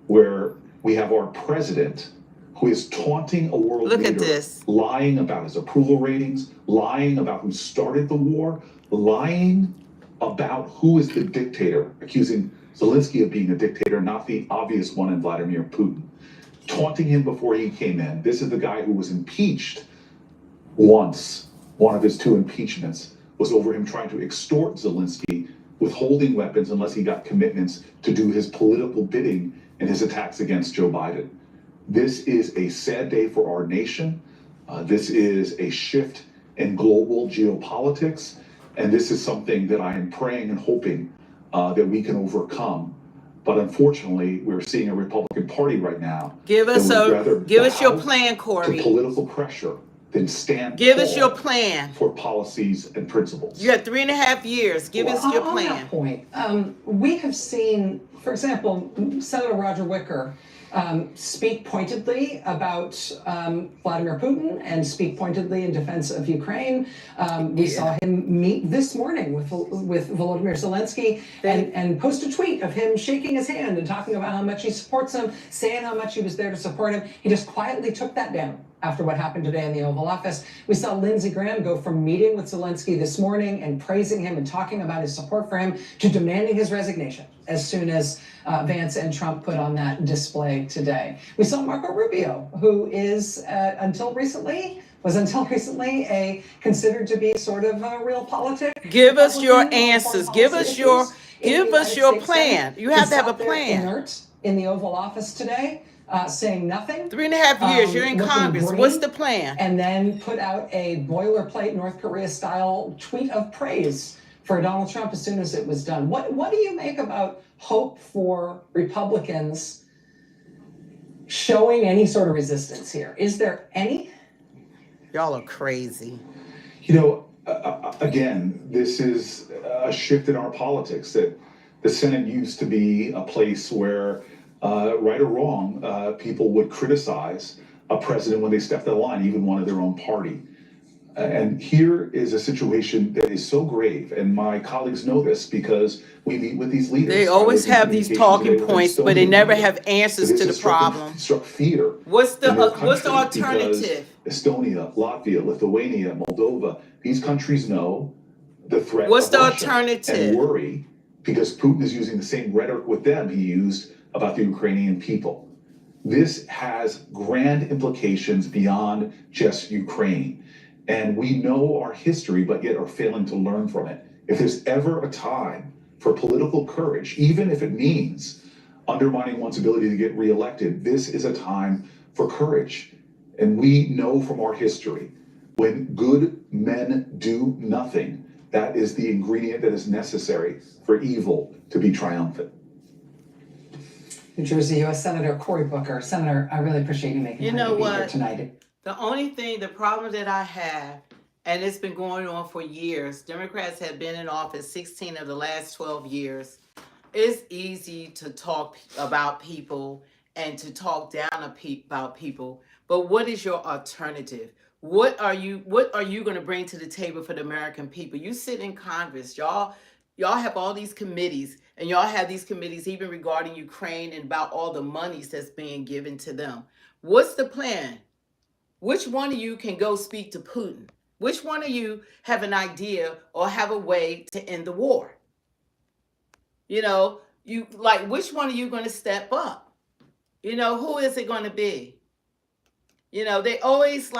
S4: where we have our president who is taunting a world
S1: Look
S4: leader,
S1: at this.
S4: lying about his approval ratings, lying about who started the war, lying about who is the dictator, accusing Zelenskyy of being a dictator, not the obvious one in Vladimir Putin, taunting him before he came in. This is the guy who was impeached once. One of his two impeachments was over him trying to extort Zelenskyy, withholding weapons unless he got commitments to do his political bidding in his attacks against Joe Biden. This is a sad day for our nation. This is a shift in global geopolitics. And this is something that I am praying and hoping that we can overcome. But unfortunately, we're seeing a Republican Party right now.
S1: Give us your plan,
S4: To
S1: Cory.
S4: political pressure than stand
S1: Give us
S4: tall
S1: your plan.
S4: for policies and principles.
S1: You got 3.5 years. Give us your
S3: On that
S1: plan.
S3: point, we have seen, for example, Senator Roger Wicker speak pointedly about Vladimir Putin and speak pointedly in defense of Ukraine. We saw him meet this morning with Volodymyr Zelenskyy and post a tweet of him shaking his hand and talking about how much he supports him, saying how much he was there to support him. He just quietly took that down after what happened today in the Oval Office. We saw Lindsey Graham go from meeting with Zelenskyy this morning and praising him and talking about his support for him to demanding his resignation as soon as Vance and Trump put on that display today. We saw Marco Rubio, who is until recently considered to be sort of a real politic.
S1: Give us your
S3: Republican on
S1: answers.
S3: foreign
S1: Give
S3: policy
S1: us
S3: issues
S1: your
S3: in the United States
S1: plan.
S3: Senate.
S1: You have
S3: He
S1: to have a
S3: sat there
S1: plan.
S3: Inert in the Oval Office today, saying nothing.
S1: 3.5 years. You're in
S3: looking
S1: Congress.
S3: green,
S1: What's the plan?
S3: and then put out a boilerplate North Korea style tweet of praise for Donald Trump as soon as it was done. What do you make about hope for Republicans showing any sort of resistance here? Is there any?
S1: Y'all are crazy.
S4: You know, again, this is a shift in our politics that the Senate used to be a place where, right or wrong, people would criticize a president when they stepped out of line, even one of their own party. And here is a situation that is so grave, and my colleagues know this because we meet with these leaders.
S1: They always have these talking points, but they never have answers to the problem.
S4: Struck fear.
S1: What's the
S4: Because
S1: alternative?
S4: Estonia, Latvia, Lithuania, Moldova, these countries know the threat
S1: What's
S4: of
S1: the
S4: Russia
S1: alternative?
S4: and worry because Putin is using the same rhetoric with them he used about the Ukrainian people. This has grand implications beyond just Ukraine. And we know our history, but yet are failing to learn from it. If there's ever a time for political courage, even if it means undermining one's ability to get reelected, this is a time for courage. And we know from our history, when good men do nothing, that is the ingredient that is necessary for evil to be triumphant.
S3: New Jersey U.S. Senator Cory Booker. Senator, I really appreciate you making time to be here tonight.
S1: The problem that I have, and it's been going on for years, Democrats have been in office 16 of the last 12 years. It's easy to talk about people and to talk down about people, but what is your alternative? What are you going to bring to the table for the American people? You sit in Congress, y'all have all these committees, and y'all have these committees even regarding Ukraine and about all the monies that's being given to them. What's the plan? Which one of you can go speak to Putin? Which one of you have an idea or have a way to end the war? You know, which one of you going to step up? You know, who is it going to be? You know, they always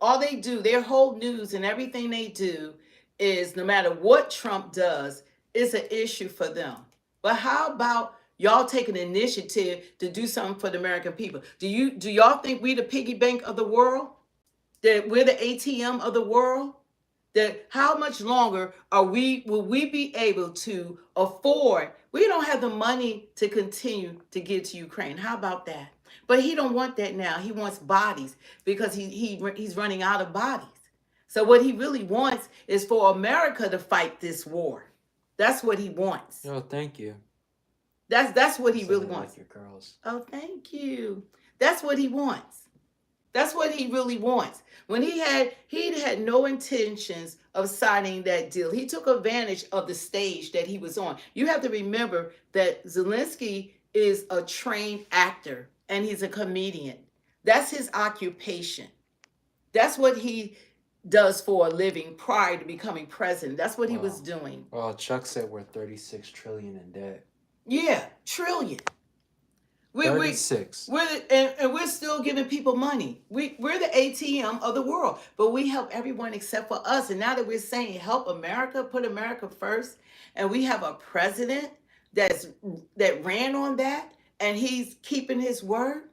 S1: all they do, their whole news and everything they do is no matter what Trump does, it's an issue for them. But how about y'all take an initiative to do something for the American people? Do y'all think we the piggy bank of the world? That we're the ATM of the world? That how much longer will we be able to afford? We don't have the money to continue to give to Ukraine. How about that? But he don't want that now. He wants bodies because he's running out of bodies. So what he really wants is for America to fight this war. That's what he wants.
S2: Yo, thank you.
S1: That's what he really
S2: Like
S1: wants.
S2: your girls.
S1: Oh, thank you. That's what he wants. That's what he really wants. When he had no intentions of signing that deal. He took advantage of the stage that he was on. You have to remember that Zelenskyy is a trained actor and he's a comedian. That's his occupation. That's what he does for a living prior to becoming president. That's what he was doing.
S2: Well, Chuck said we're 36 trillion in debt.
S1: Yeah, trillion.
S2: 36.
S1: We're still giving people money. We're the ATM of the world, but we help everyone except for us. And now that we're saying help America, put America first, and we have a president that ran on that, and he's keeping his word,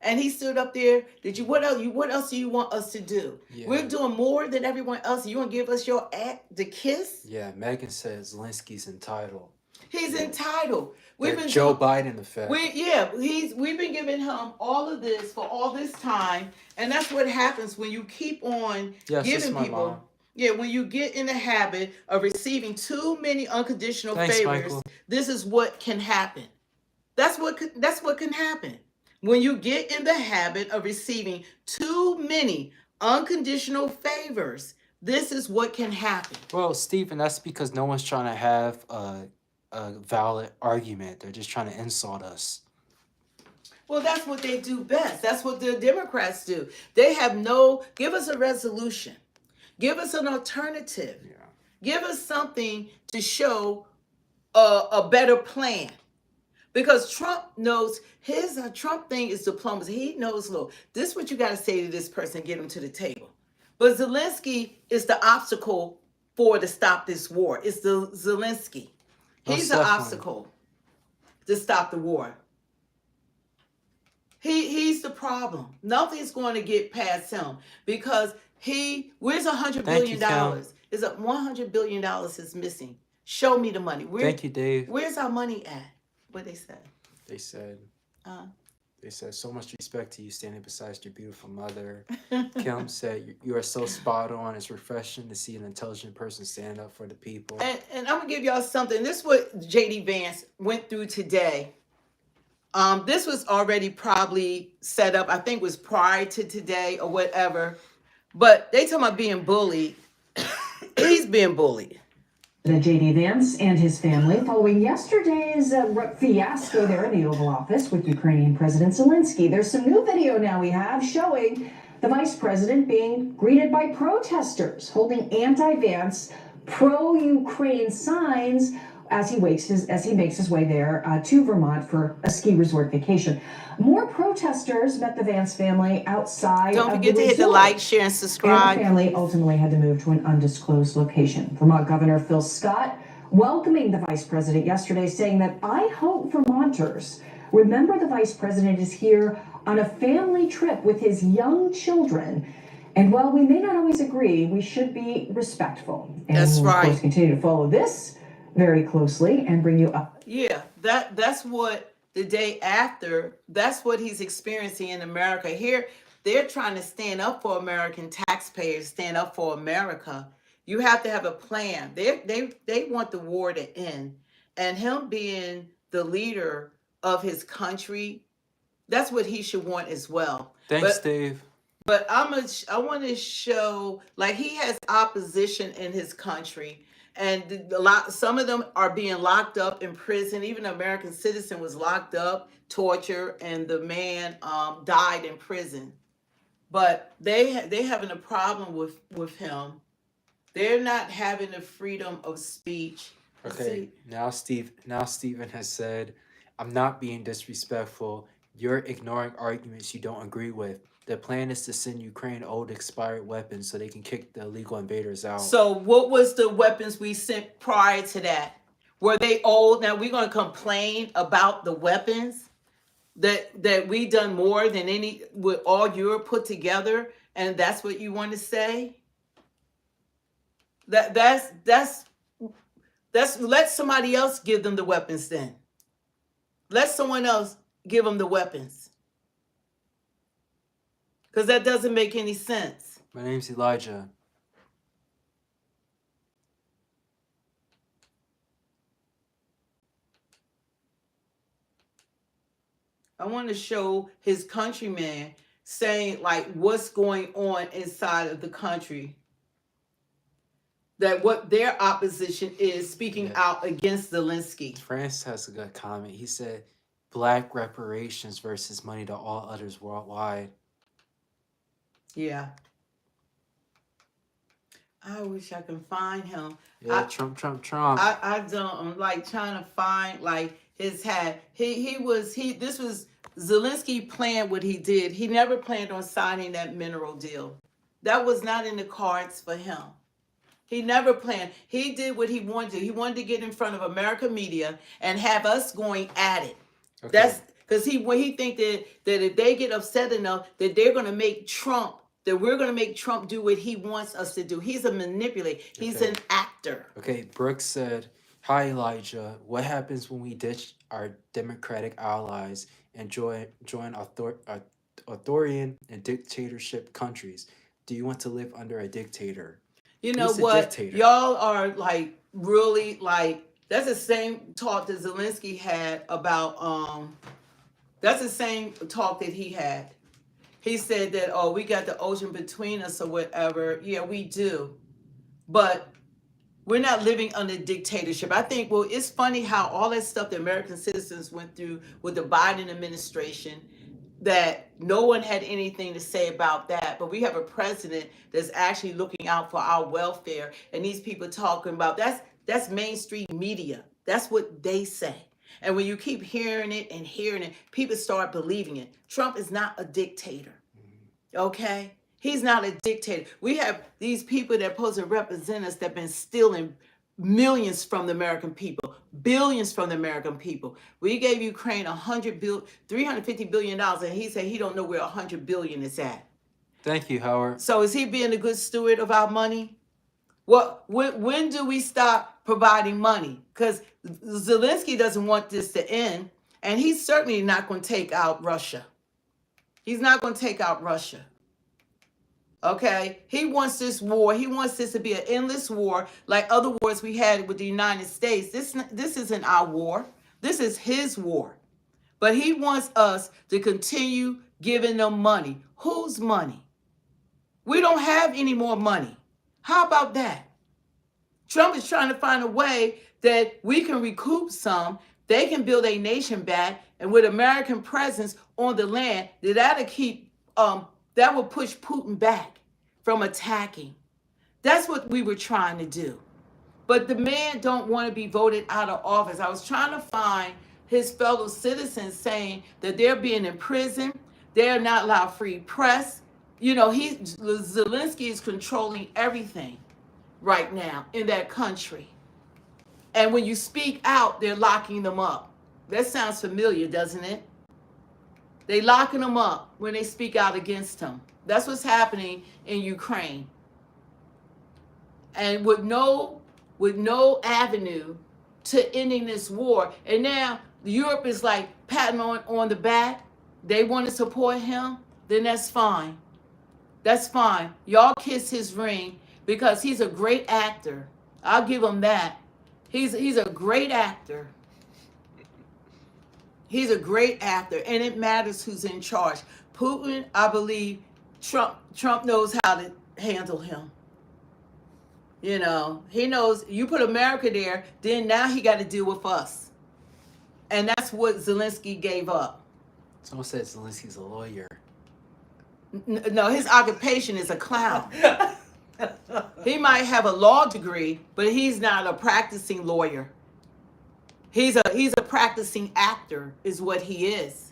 S1: and he stood up there. What else do you want us to do?
S2: Yeah.
S1: We're doing more than everyone else. You want to give us your the kiss?
S2: Yeah, Megan says Zelensky's entitled.
S1: He's entitled.
S2: We've been Joe Biden effect.
S1: We've been giving him all of this for all this time, and that's what happens when you keep on giving people. Mom. Yeah, when you get in the habit of receiving too many unconditional favors, Michael. This is what can happen. That's what can happen. When you get in the habit of receiving too many unconditional favors, this is what can happen.
S2: Well, Stephen, that's because no one's trying to have a valid argument. They're just trying to insult us.
S1: Well, that's what they do best. That's what the Democrats do. They have give us a resolution. Give us an alternative. Yeah. Give us something to show a better plan. Because Trump knows his Trump thing is diplomacy. He knows, look, this is what you got to say to this person, get him to the table. But Zelenskyy is the obstacle to stop this war. It's the Zelenskyy. He's the obstacle to stop the war. He's the problem. Nothing's going to get past him because where's $100 billion? Is $100 billion is missing? Show me the money.
S2: Thank you, Dave.
S1: Where's our money at? What they said?
S2: They said They said, so much respect to you standing beside your beautiful mother. Kim said, you are so spot on. It's refreshing to see an intelligent person stand up for the people.
S1: And I'm going to give y'all something. This is what jdvance went through today. This was already probably set up. I think it was prior to today or whatever. But they talking about being bullied. He's being bullied.
S5: jdvance and his family following yesterday's fiasco there in the Oval Office with Ukrainian President Zelenskyy. There's some new video now we have showing the vice president being greeted by protesters holding anti-Vance, pro-Ukraine signs as he makes his way there to Vermont for a ski resort vacation. More protesters met the Vance family outside.
S1: Don't forget to hit the like, share, and subscribe.
S5: And the family ultimately had to move to an undisclosed location. Vermont Governor Phil Scott welcoming the vice president yesterday, saying that I hope Vermonters remember the vice president is here on a family trip with his young children. And while we may not always agree, we should be respectful. And
S1: That's
S5: we'll,
S1: right.
S5: Of course, continue to follow this very closely and bring you up.
S1: Yeah, that's what the day after, that's what he's experiencing in America. Here, they're trying to stand up for American taxpayers, stand up for America. You have to have a plan. They want the war to end. And him being the leader of his country, that's what he should want as well.
S2: Thanks, Dave.
S1: But I want to show, like, he has opposition in his country. And some of them are being locked up in prison. Even an American citizen was locked up, tortured, and the man died in prison. But they having a problem with him. They're not having the freedom of speech.
S2: Okay, now Stephen has said, I'm not being disrespectful. You're ignoring arguments you don't agree with. The plan is to send Ukraine old expired weapons so they can kick the illegal invaders out.
S1: So what was the weapons we sent prior to that? Were they old? Now we're going to complain about the weapons that we done more than any with all Europe put together, and that's what you want to say? That's let somebody else give them the weapons then. Let someone else give them the weapons. Because that doesn't make any sense.
S2: My name's Elijah.
S1: I want to show his countrymen saying, like, what's going on inside of the country. That what their opposition is speaking out against Zelenskyy.
S2: France has a good comment. He said, black reparations versus money to all others worldwide.
S1: Yeah. I wish I could find him.
S2: Yeah, Trump.
S1: I don't. I'm like trying to find like his hat. This was Zelenskyy planned what he did. He never planned on signing that mineral deal. That was not in the cards for him. He never planned. He did what he wanted to. He wanted to get in front of American media and have us going at it. Okay. That's because he think that if they get upset enough that they're going to make Trump, that we're going to make Trump do what he wants us to do. He's a manipulator. He's an actor.
S2: Okay, Brooks said, hi, Elijah. What happens when we ditch our Democratic allies and join authoritarian and dictatorship countries? Do you want to live under a dictator?
S1: You know what? Y'all are like really like, that's the same talk that Zelenskyy had about, that's the same talk that he had. He said that, oh, we got the ocean between us or whatever. Yeah, we do. But we're not living under dictatorship. I think, well, it's funny how all that stuff that American citizens went through with the Biden administration, that no one had anything to say about that. But we have a president that's actually looking out for our welfare. And these people talking about, that's mainstream media. That's what they say. And when you keep hearing it and hearing it, people start believing it. Trump is not a dictator. Okay? He's not a dictator. We have these people that are supposed to represent us that have been stealing millions from the American people, billions from the American people. We gave Ukraine $350 billion, and he said he don't know where $100 billion is at.
S2: Thank you, Howard.
S1: So is he being a good steward of our money? Well, when do we stop providing money? Because Zelenskyy doesn't want this to end. And he's certainly not going to take out Russia. He's not going to take out Russia. Okay? He wants this war. He wants this to be an endless war like other wars we had with the United States. This isn't our war. This is his war. But he wants us to continue giving them money. Whose money? We don't have any more money. How about that? Trump is trying to find a way that we can recoup some. They can build a nation back, and with American presence on the land, that'll keep that will push Putin back from attacking. That's what we were trying to do. But the man don't want to be voted out of office. I was trying to find his fellow citizens saying that they're being imprisoned, they're not allowed free press. You know, Zelenskyy is controlling everything right now in that country. And when you speak out, they're locking them up. That sounds familiar, doesn't it? They locking them up when they speak out against him. That's what's happening in Ukraine. And with no avenue to ending this war. And now Europe is like patting on the back. They want to support him. Then that's fine. That's fine. Y'all kiss his ring because he's a great actor. I'll give him that. He's a great actor. He's a great actor, and it matters who's in charge. Putin, I believe, Trump knows how to handle him. You know, he knows you put America there, then now he got to deal with us. And that's what Zelenskyy gave up.
S2: Someone said Zelensky's a lawyer.
S1: No, his occupation is a clown. He might have a law degree, but he's not a practicing lawyer. He's a practicing actor is what he is.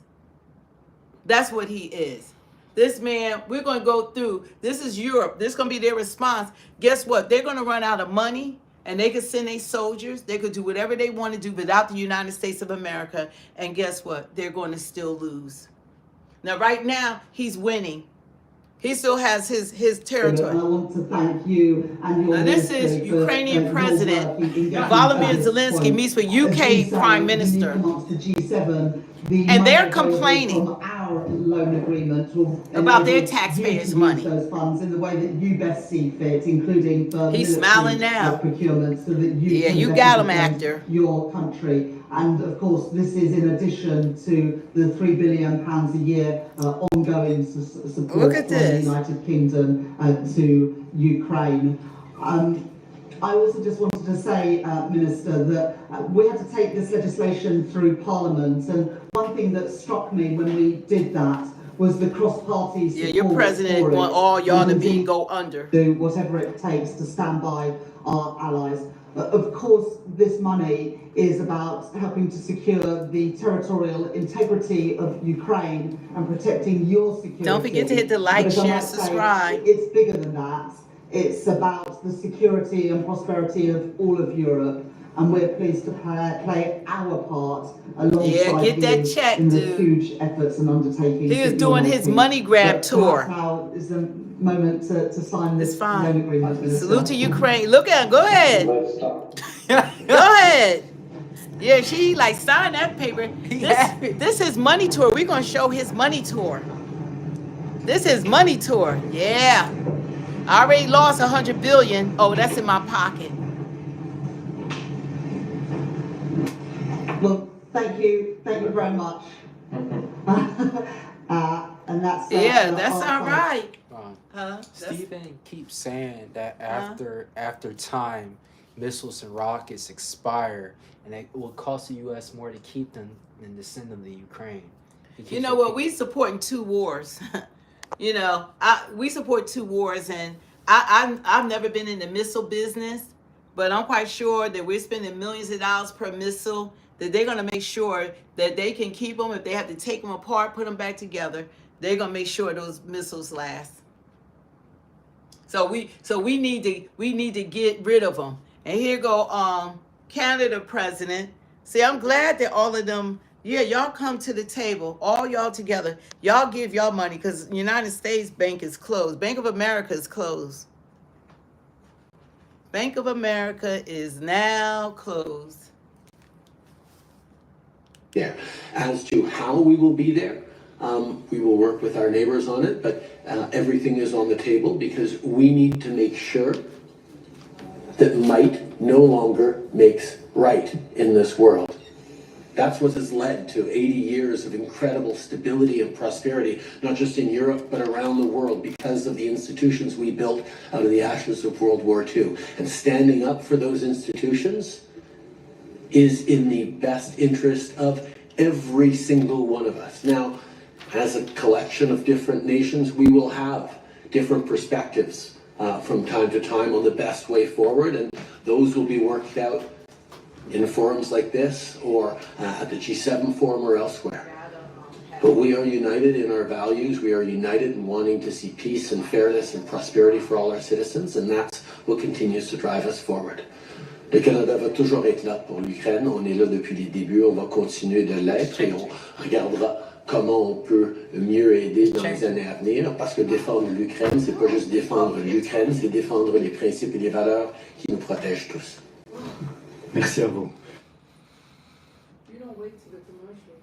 S1: That's what he is. This man, we're going to go through. This is Europe. This is going to be their response. Guess what? They're going to run out of money, and they could send their soldiers. They could do whatever they want to do without the United States of America. And guess what? They're going to still lose. Now, right now, he's winning. He still has his territory.
S6: I want to thank you and your
S1: now, this is Ukrainian President Volodymyr Zelenskyy meets with UK Prime Minister. And they're complaining about their taxpayers' money.
S6: Those funds in the way that you best see fit, including for
S1: he's smiling now.
S6: Procurement, so that you
S1: yeah,
S6: can
S1: you got him, actor.
S6: Your country. And of course, this is in addition to the £3 billion a year ongoing support
S1: Look at
S6: from
S1: this.
S6: the United Kingdom to Ukraine. I also just wanted to say, Minister, that we had to take this legislation through Parliament. And one thing that struck me when we did that was the cross-party support.
S1: Yeah, your president want all y'all to go under.
S6: Do whatever it takes to stand by our allies. Of course, this money is about helping to secure the territorial integrity of Ukraine and protecting your security.
S1: Don't forget to hit the like, share, and subscribe.
S6: It's bigger than that. It's about the security and prosperity of all of Europe, and we're pleased to play our part alongside
S1: get that
S6: you
S1: check,
S6: in the
S1: dude.
S6: huge efforts and undertakings.
S1: He was doing his money grab tour.
S6: Now is the moment to sign this loan agreement. Minister.
S1: Salute to Ukraine. Look at him. Go ahead. Go ahead. Yeah, she like signed that paper. This is money tour. We're gonna show his money tour. This is money tour. Yeah. I already lost 100 billion. Oh, that's in my pocket.
S6: Well, thank you very much. And that's
S1: that's all right.
S2: Stephen keeps saying that after time, missiles and rockets expire, and it will cost the U.S. more to keep them than to send them to Ukraine.
S1: You know what? We supporting two wars. You know, we support two wars, and I've never been in the missile business, but I'm quite sure that we're spending millions of dollars per missile, that they're going to make sure that they can keep them. If they have to take them apart, put them back together, they're going to make sure those missiles last. So we need to get rid of them. And here go Canada president. See, I'm glad that all of them. Yeah, y'all come to the table, all y'all together. Y'all give y'all money because the United States Bank is closed. Bank of America is closed. Bank of America is now closed.
S7: there. As to how we will be there, we will work with our neighbors on it, but everything is on the table because we need to make sure that might no longer makes right in this world. That's what has led to 80 years of incredible stability and prosperity, not just in Europe, but around the world, because of the institutions we built out of the ashes of World War II. And standing up for those institutions is in the best interest of every single one of us. Now, as a collection of different nations, we will have different perspectives from time to time on the best way forward, and those will be worked out in forums like this or at the G7 forum or elsewhere. But we are united in our values. We are united in wanting to see peace and fairness and prosperity for all our citizens, and that's what continues to drive us forward. Le Canada va toujours être là pour l'Ukraine. On est là depuis les débuts. On va continuer de l'être et on regardera comment on peut mieux aider dans les années à venir, parce que défendre l'Ukraine, c'est pas juste défendre l'Ukraine, c'est défendre les principes et les valeurs qui nous protègent tous.
S8: Merci à vous.
S1: You don't wait till the commercial.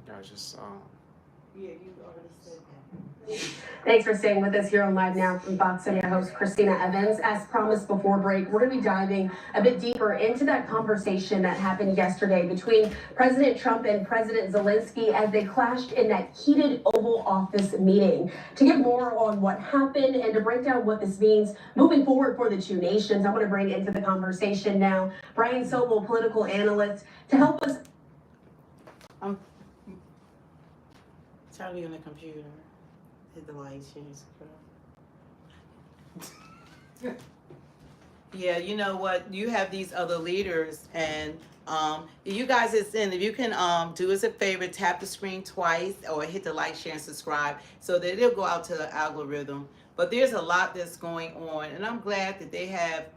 S2: I just
S1: Yeah, you already said that.
S9: Thanks for staying with us here on Live Now from Fox. I'm your host, Christina Evans. As promised before break, we're going to be diving a bit deeper into that conversation that happened yesterday between President Trump and President Zelenskyy as they clashed in that heated Oval Office meeting. To get more on what happened and to break down what this means moving forward for the two nations, I'm going to bring into the conversation now Brian Sobel, political analyst, to help us.
S1: Charlie on the computer. Hit the light, change the Yeah, you know what? You have these other leaders, and you guys is in. If you can do us a favor, tap the screen twice or hit the like, share, and subscribe so that it'll go out to the algorithm. But there's a lot that's going on, and I'm glad that they have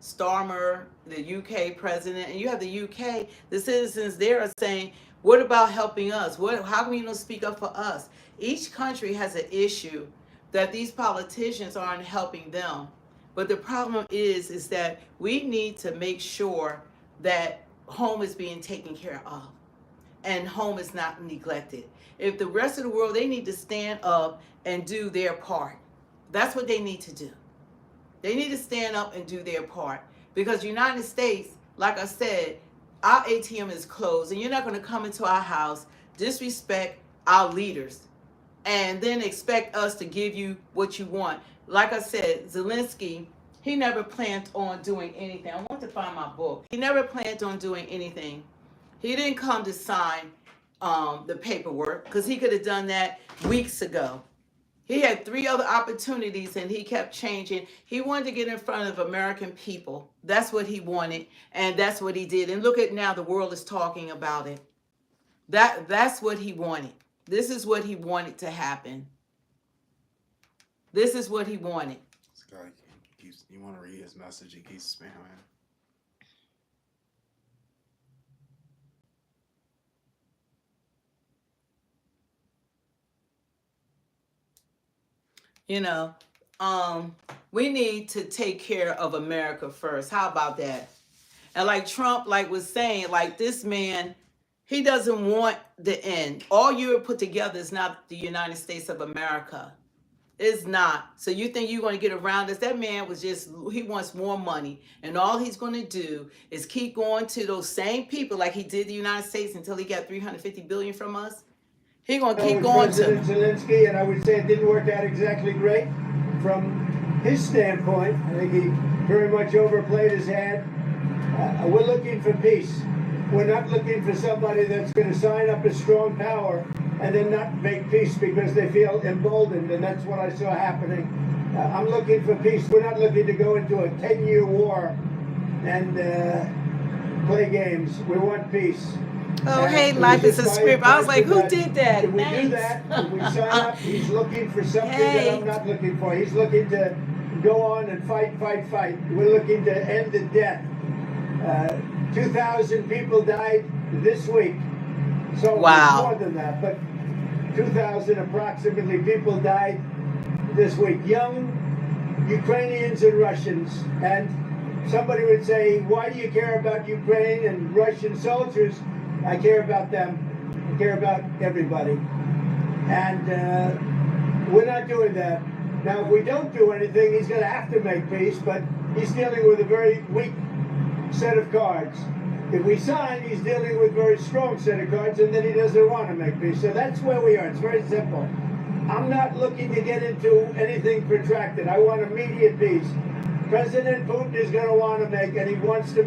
S1: Starmer, the UK president, and you have the UK. The citizens there are saying, what about helping us? How come you don't speak up for us? Each country has an issue that these politicians aren't helping them. But the problem is that we need to make sure that home is being taken care of and home is not neglected. If the rest of the world, they need to stand up and do their part. That's what they need to do. They need to stand up and do their part, because the United States, like I said, our ATM is closed, and you're not going to come into our house, disrespect our leaders, and then expect us to give you what you want. Like I said, Zelenskyy, he never planned on doing anything. I want to find my book. He never planned on doing anything. He didn't come to sign the paperwork, because he could have done that weeks ago. He had 3 other opportunities and he kept changing. He wanted to get in front of American people. That's what he wanted, and that's what he did. And look at now, the world is talking about it. That's what he wanted. This is what he wanted to happen. This is what he wanted.
S2: this guy keeps. You want to read his message? He keeps spamming.
S1: You know, we need to take care of America first. How about that? And like Trump, was saying, this man, he doesn't want the end. All Europe put together is not the United States of America. It's not. So you think you're going to get around this? That man he wants more money. And all he's going to do is keep going to those same people like he did the United States until he got $350 billion from us. He's going to keep going to
S10: President Zelenskyy, and I would say it didn't work out exactly great from his standpoint. I think he very much overplayed his hand. We're looking for peace. We're not looking for somebody that's going to sign up as strong power and then not make peace because they feel emboldened, and that's what I saw happening. I'm looking for peace. We're not looking to go into a 10-year war and play games. We want peace.
S1: Oh, hey, life is a script. I was like, who did that?
S10: If we do that, if we sign up, he's looking for something that I'm not looking for. He's looking to go on and fight. We're looking to end the death. 2,000 people died this week. So
S1: wow.
S10: More than that, but 2,000 approximately people died this week. Young Ukrainians and Russians. And somebody would say, why do you care about Ukraine and Russian soldiers? I care about them. I care about everybody. And we're not doing that. Now, if we don't do anything, he's going to have to make peace, but he's dealing with a very weak set of cards. If we sign, he's dealing with a very strong set of cards, and then he doesn't want to make peace. So that's where we are. It's very simple. I'm not looking to get into anything protracted. I want immediate peace. President Putin is going to want to make, and he wants to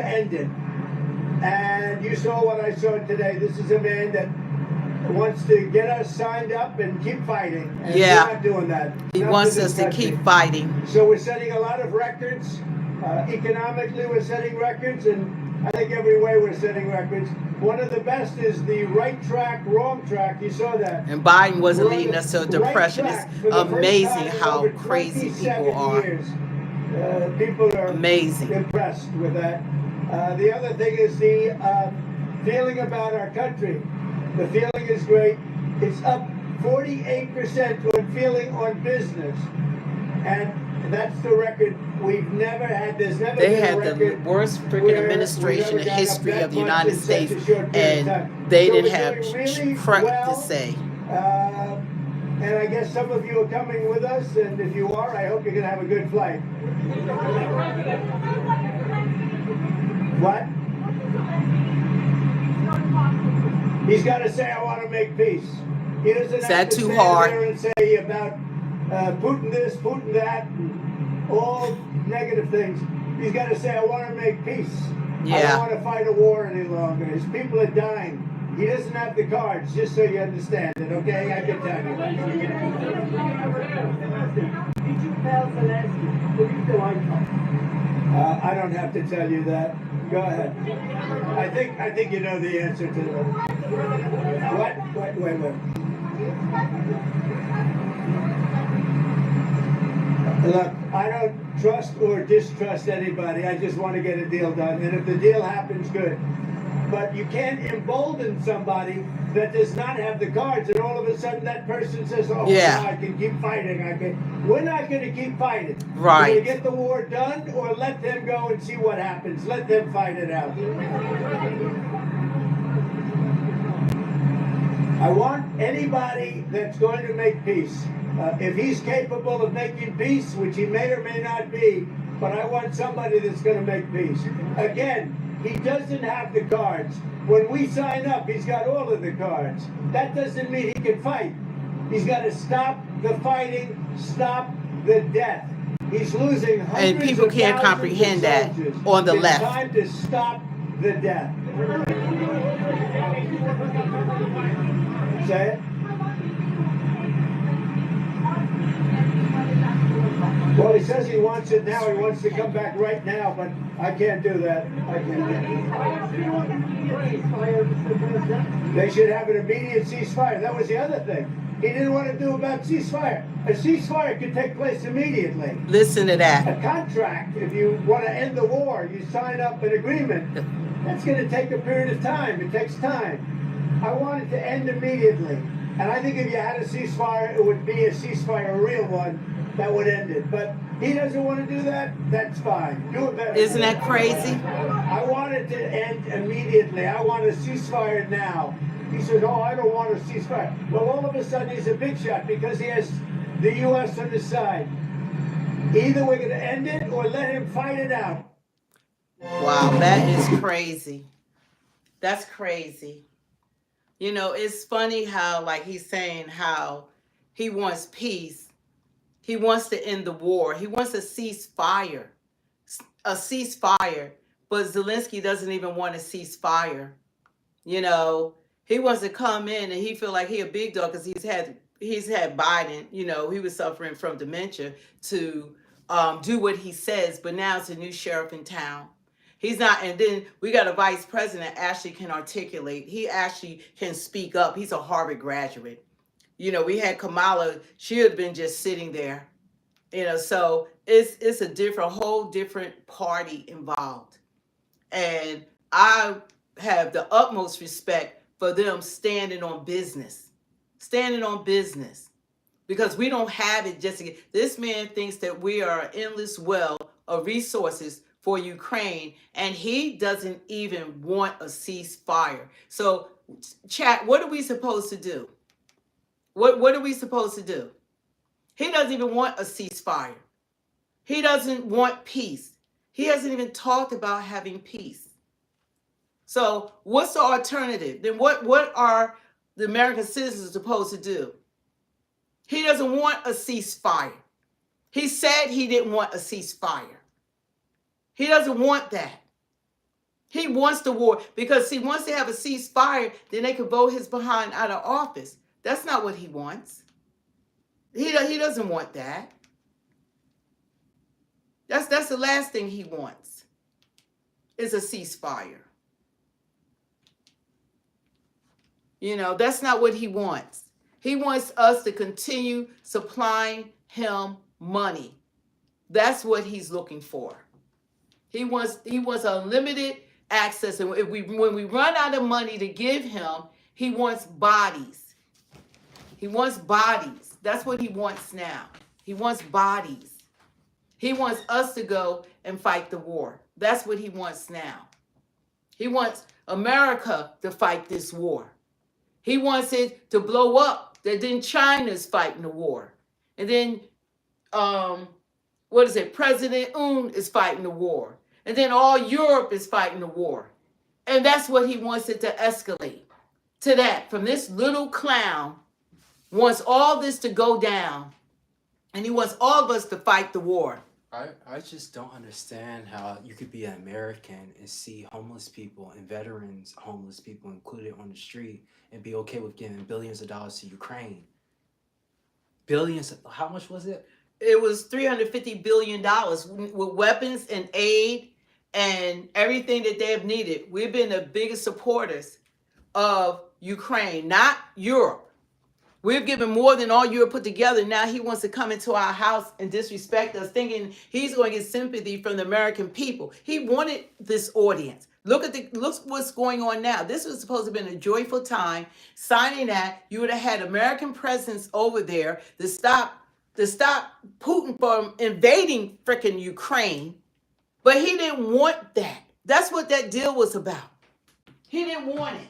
S10: end it. And you saw what I saw today. This is a man that wants to get us signed up and keep fighting. And we're not doing that.
S1: He wants us to keep fighting.
S10: So we're setting a lot of records. Economically, we're setting records, and I think every way we're setting records. One of the best is the right track, wrong track. You saw that.
S1: And Biden wasn't leading us to a depression. It's amazing how crazy people are.
S10: People are
S1: amazing.
S10: Impressed with that. The other thing is the feeling about our country. The feeling is great. It's up 48% on feeling on business. And that's the record we've never had. There's never been a record.
S1: They had the worst freaking administration in the history of the United States, and they didn't have crap to say.
S10: And I guess some of you are coming with us, and if you are, I hope you're going to have a good flight. What? He's got to say, I want to make peace. He doesn't have to stand there and say about Putin this, Putin that, all negative things. He's got to say, I want to make peace. I don't want to fight a war any longer. His people are dying. He doesn't have the cards, just so you understand it, okay? I can tell you.
S6: Did you tell Zelensky who is the White House?
S10: I don't have to tell you that. Go ahead. I think you know the answer to that. What? Wait. Look, I don't trust or distrust anybody. I just want to get a deal done. And if the deal happens, good. But you can't embolden somebody that does not have the cards, and all of a sudden that person says, oh, I can keep fighting. We're not going to keep fighting.
S1: Right.
S10: We're going to get the war done, or let them go and see what happens. Let them fight it out. I want anybody that's going to make peace. If he's capable of making peace, which he may or may not be, but I want somebody that's going to make peace. Again, he doesn't have the cards. When we sign up, he's got all of the cards. That doesn't mean he can fight. He's got to stop the fighting, stop the death. He's losing hundreds
S1: and people can't comprehend that on the left.
S10: It's time to stop the death. Say it. Well, he says he wants it now. He wants to come back right now, but I can't do that. They should have an immediate ceasefire. That was the other thing he didn't want to do about ceasefire. A ceasefire could take place immediately.
S1: Listen to that.
S10: A contract, if you want to end the war, you sign up an agreement. That's going to take a period of time. It takes time. I want it to end immediately. And I think if you had a ceasefire, it would be a ceasefire, a real one, that would end it. But he doesn't want to do that. That's fine. Do it better.
S1: Isn't that crazy?
S10: I want it to end immediately. I want a ceasefire now. He says, oh, I don't want a ceasefire. Well, all of a sudden, he's a big shot because he has the U.S. on his side. Either we're going to end it or let him fight it out.
S1: Wow, that is crazy. That's crazy. You know, it's funny how, like, he's saying how he wants peace. He wants to end the war. He wants a ceasefire. But Zelensky doesn't even want a ceasefire. You know, he wants to come in and he feel like he a big dog because he's had Biden, you know, he was suffering from dementia to do what he says, but now it's a new sheriff in town. He's not, and then we got a vice president actually can articulate. He actually can speak up. He's a Harvard graduate. You know, we had Kamala, she had been just sitting there. You know, so it's a whole different party involved. And I have the utmost respect for them standing on business. Because we don't have it just to get, this man thinks that we are an endless well of resources for Ukraine, and he doesn't even want a ceasefire. So, chat, what are we supposed to do? What are we supposed to do? He doesn't even want a ceasefire. He doesn't want peace. He hasn't even talked about having peace. So what's the alternative? Then what are the American citizens supposed to do? He doesn't want a ceasefire. He said he didn't want a ceasefire. He doesn't want that. He wants the war because, see, once they have a ceasefire, then they can vote his behind out of office. That's not what he wants. He doesn't want that. That's the last thing he wants is a ceasefire. You know, that's not what he wants. He wants us to continue supplying him money. That's what he's looking for. He wants unlimited access. And when we run out of money to give him, he wants bodies. He wants bodies. That's what he wants now. He wants bodies. He wants us to go and fight the war. That's what he wants now. He wants America to fight this war. He wants it to blow up. That then China's fighting the war. And then, President Un is fighting the war. And then all Europe is fighting the war. And that's what he wants it to escalate. To that, from this little clown, wants all this to go down. And he wants all of us to fight the war.
S2: I just don't understand how you could be an American and see homeless people and veterans, homeless people included on the street, and be okay with giving billions of dollars to Ukraine. Billions, how much was it?
S1: It was $350 billion with weapons and aid and everything that they have needed. We've been the biggest supporters of Ukraine, not Europe. We've given more than all Europe put together. Now he wants to come into our house and disrespect us, thinking he's going to get sympathy from the American people. He wanted this audience. Look what's going on now. This was supposed to have been a joyful time. Signing that, you would have had American presence over there to stop Putin from invading frickin' Ukraine. But he didn't want that. That's what that deal was about. He didn't want it.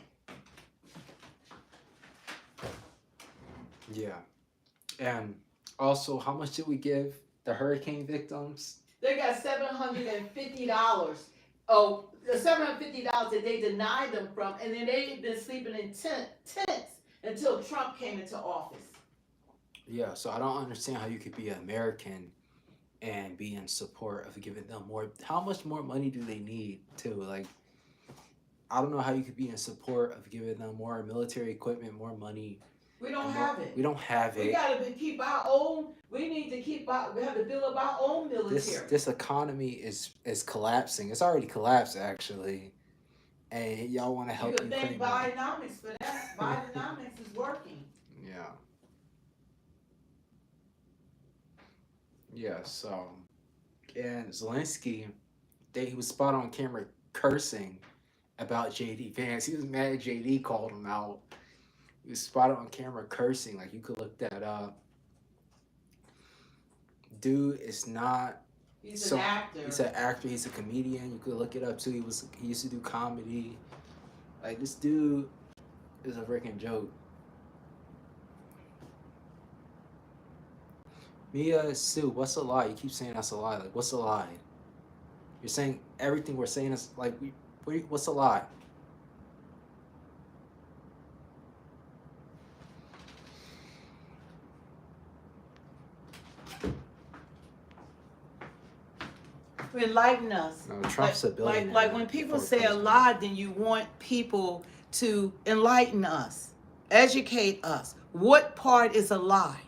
S2: Yeah. And also, how much did we give the hurricane victims?
S1: They got $750. Oh, the $750 that they denied them from, and then they've been sleeping in tents until Trump came into office.
S2: Yeah, so I don't understand how you could be an American and be in support of giving them more. How much more money do they need, too? Like, I don't know how you could be in support of giving them more military equipment, more money.
S1: We don't have it.
S2: We don't have it.
S1: We got to keep our own. We need to keep our. We have to build up our own military.
S2: This economy is collapsing. It's already collapsed, actually. And y'all want to help
S1: You could thank
S2: Ukraine.
S1: Bidenomics for that. Bidenomics is working.
S2: Yeah. Yeah, so. And Zelenskyy, he was spot on camera cursing about jdvance. He was mad JD called him out. He was spotted on camera cursing. Like, you could look that up. Dude is not.
S1: He's an actor.
S2: He's an actor. He's a comedian. You could look it up too. He used to do comedy. Like, this dude is a freaking joke. Mia Sue, what's a lie? You keep saying that's a lie. Like, what's a lie? You're saying everything we're saying is like, what's a lie?
S1: Enlighten us.
S2: No, Trump's a billionaire.
S1: Like when people say a lie, then you want people to enlighten us, educate us. What part is a lie?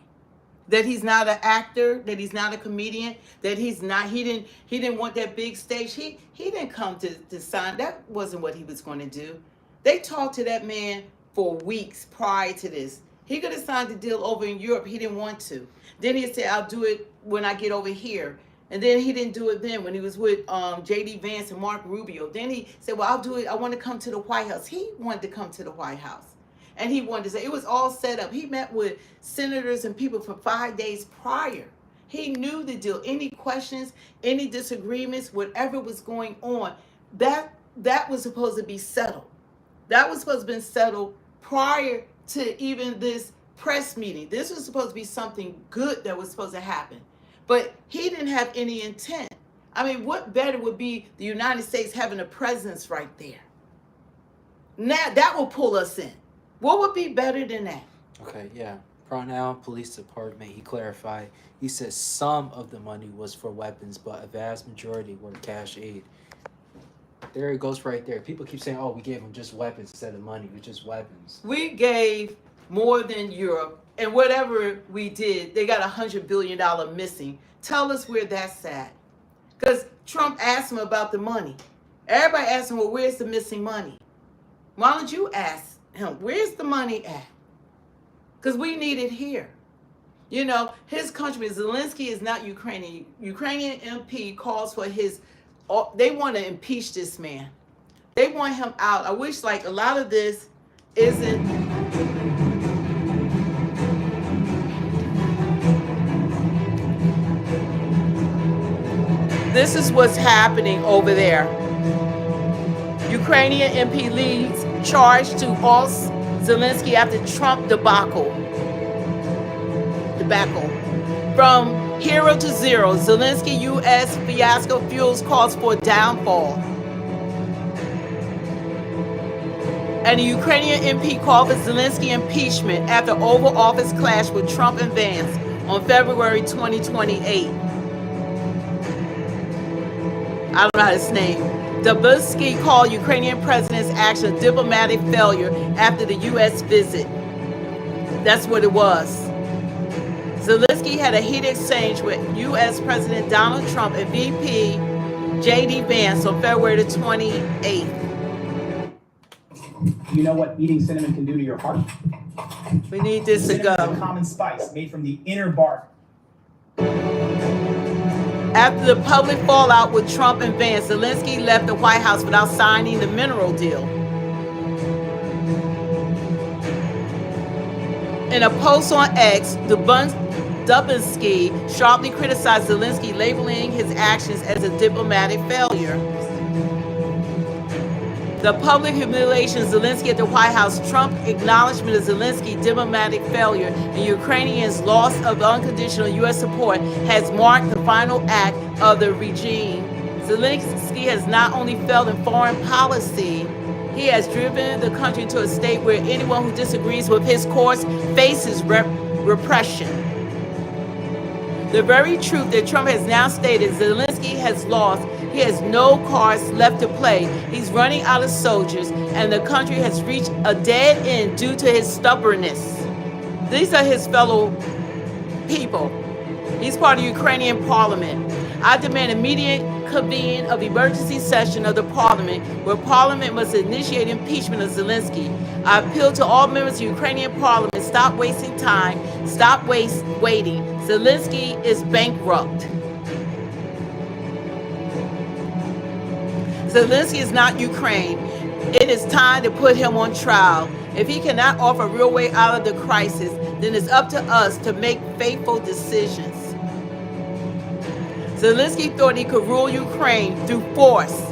S1: That he's not an actor, that he's not a comedian, that he didn't want that big stage. He didn't come to sign. That wasn't what he was going to do. They talked to that man for weeks prior to this. He could have signed the deal over in Europe. He didn't want to. Then he said, I'll do it when I get over here. And then he didn't do it then when he was with jdvance and Mark Rubio. Then he said, well, I'll do it. I want to come to the White House. He wanted to come to the White House. And he wanted to say, it was all set up. He met with senators and people for 5 days prior. He knew the deal. Any questions, any disagreements, whatever was going on, that was supposed to be settled. That was supposed to be settled prior to even this press meeting. This was supposed to be something good that was supposed to happen. But he didn't have any intent. I mean, what better would be the United States having a presence right there? Now, that will pull us in. What would be better than that?
S2: Okay, yeah. Pronoun Police Department, he clarified. He said some of the money was for weapons, but a vast majority were cash aid. There it goes right there. People keep saying, oh, we gave them just weapons instead of money. It was just weapons.
S1: We gave more than Europe, and whatever we did, they got $100 billion missing. Tell us where that's at. Because Trump asked him about the money. Everybody asked him, well, where's the missing money? Why don't you ask him, where's the money at? Because we need it here. You know, his countryman, Zelenskyy, is not Ukrainian. Ukrainian MP calls for they want to impeach this man. They want him out. I wish, like, a lot of this isn't. This is what's happening over there. Ukrainian MP leads charge to oust Zelenskyy after Trump debacle. From hero to zero, Zelenskyy U.S. fiasco fuels calls for downfall. And the Ukrainian MP called for Zelenskyy impeachment after Oval Office clash with Trump and Vance on February 2028. I don't know how his name. Zelenskyy called Ukrainian president's action a diplomatic failure after the U.S. visit. That's what it was. Zelenskyy had a heated exchange with U.S. President Donald Trump and VP jdvance on February the 28th.
S11: You know what eating cinnamon can do to your heart?
S1: We need this to go.
S11: Cinnamon is a common spice made from the inner bark.
S1: After the public fallout with Trump and Vance, Zelenskyy left the White House without signing the mineral deal. In a post on X, Zelenskyy sharply criticized Zelenskyy, labeling his actions as a diplomatic failure. The public humiliation of Zelenskyy at the White House, Trump acknowledgement of Zelenskyy diplomatic failure, and Ukrainians' loss of unconditional U.S. support has marked the final act of the regime. Zelenskyy has not only failed in foreign policy, he has driven the country to a state where anyone who disagrees with his course faces repression. The very truth that Trump has now stated, Zelenskyy has lost. He has no cards left to play. He's running out of soldiers, and the country has reached a dead end due to his stubbornness. These are his fellow people. He's part of the Ukrainian parliament. I demand immediate convene of emergency session of the parliament, where parliament must initiate impeachment of Zelenskyy. I appeal to all members of the Ukrainian parliament, stop wasting time, stop waiting. Zelenskyy is bankrupt. Zelenskyy is not Ukraine. It is time to put him on trial. If he cannot offer a real way out of the crisis, then it's up to us to make faithful decisions. Zelenskyy thought he could rule Ukraine through force.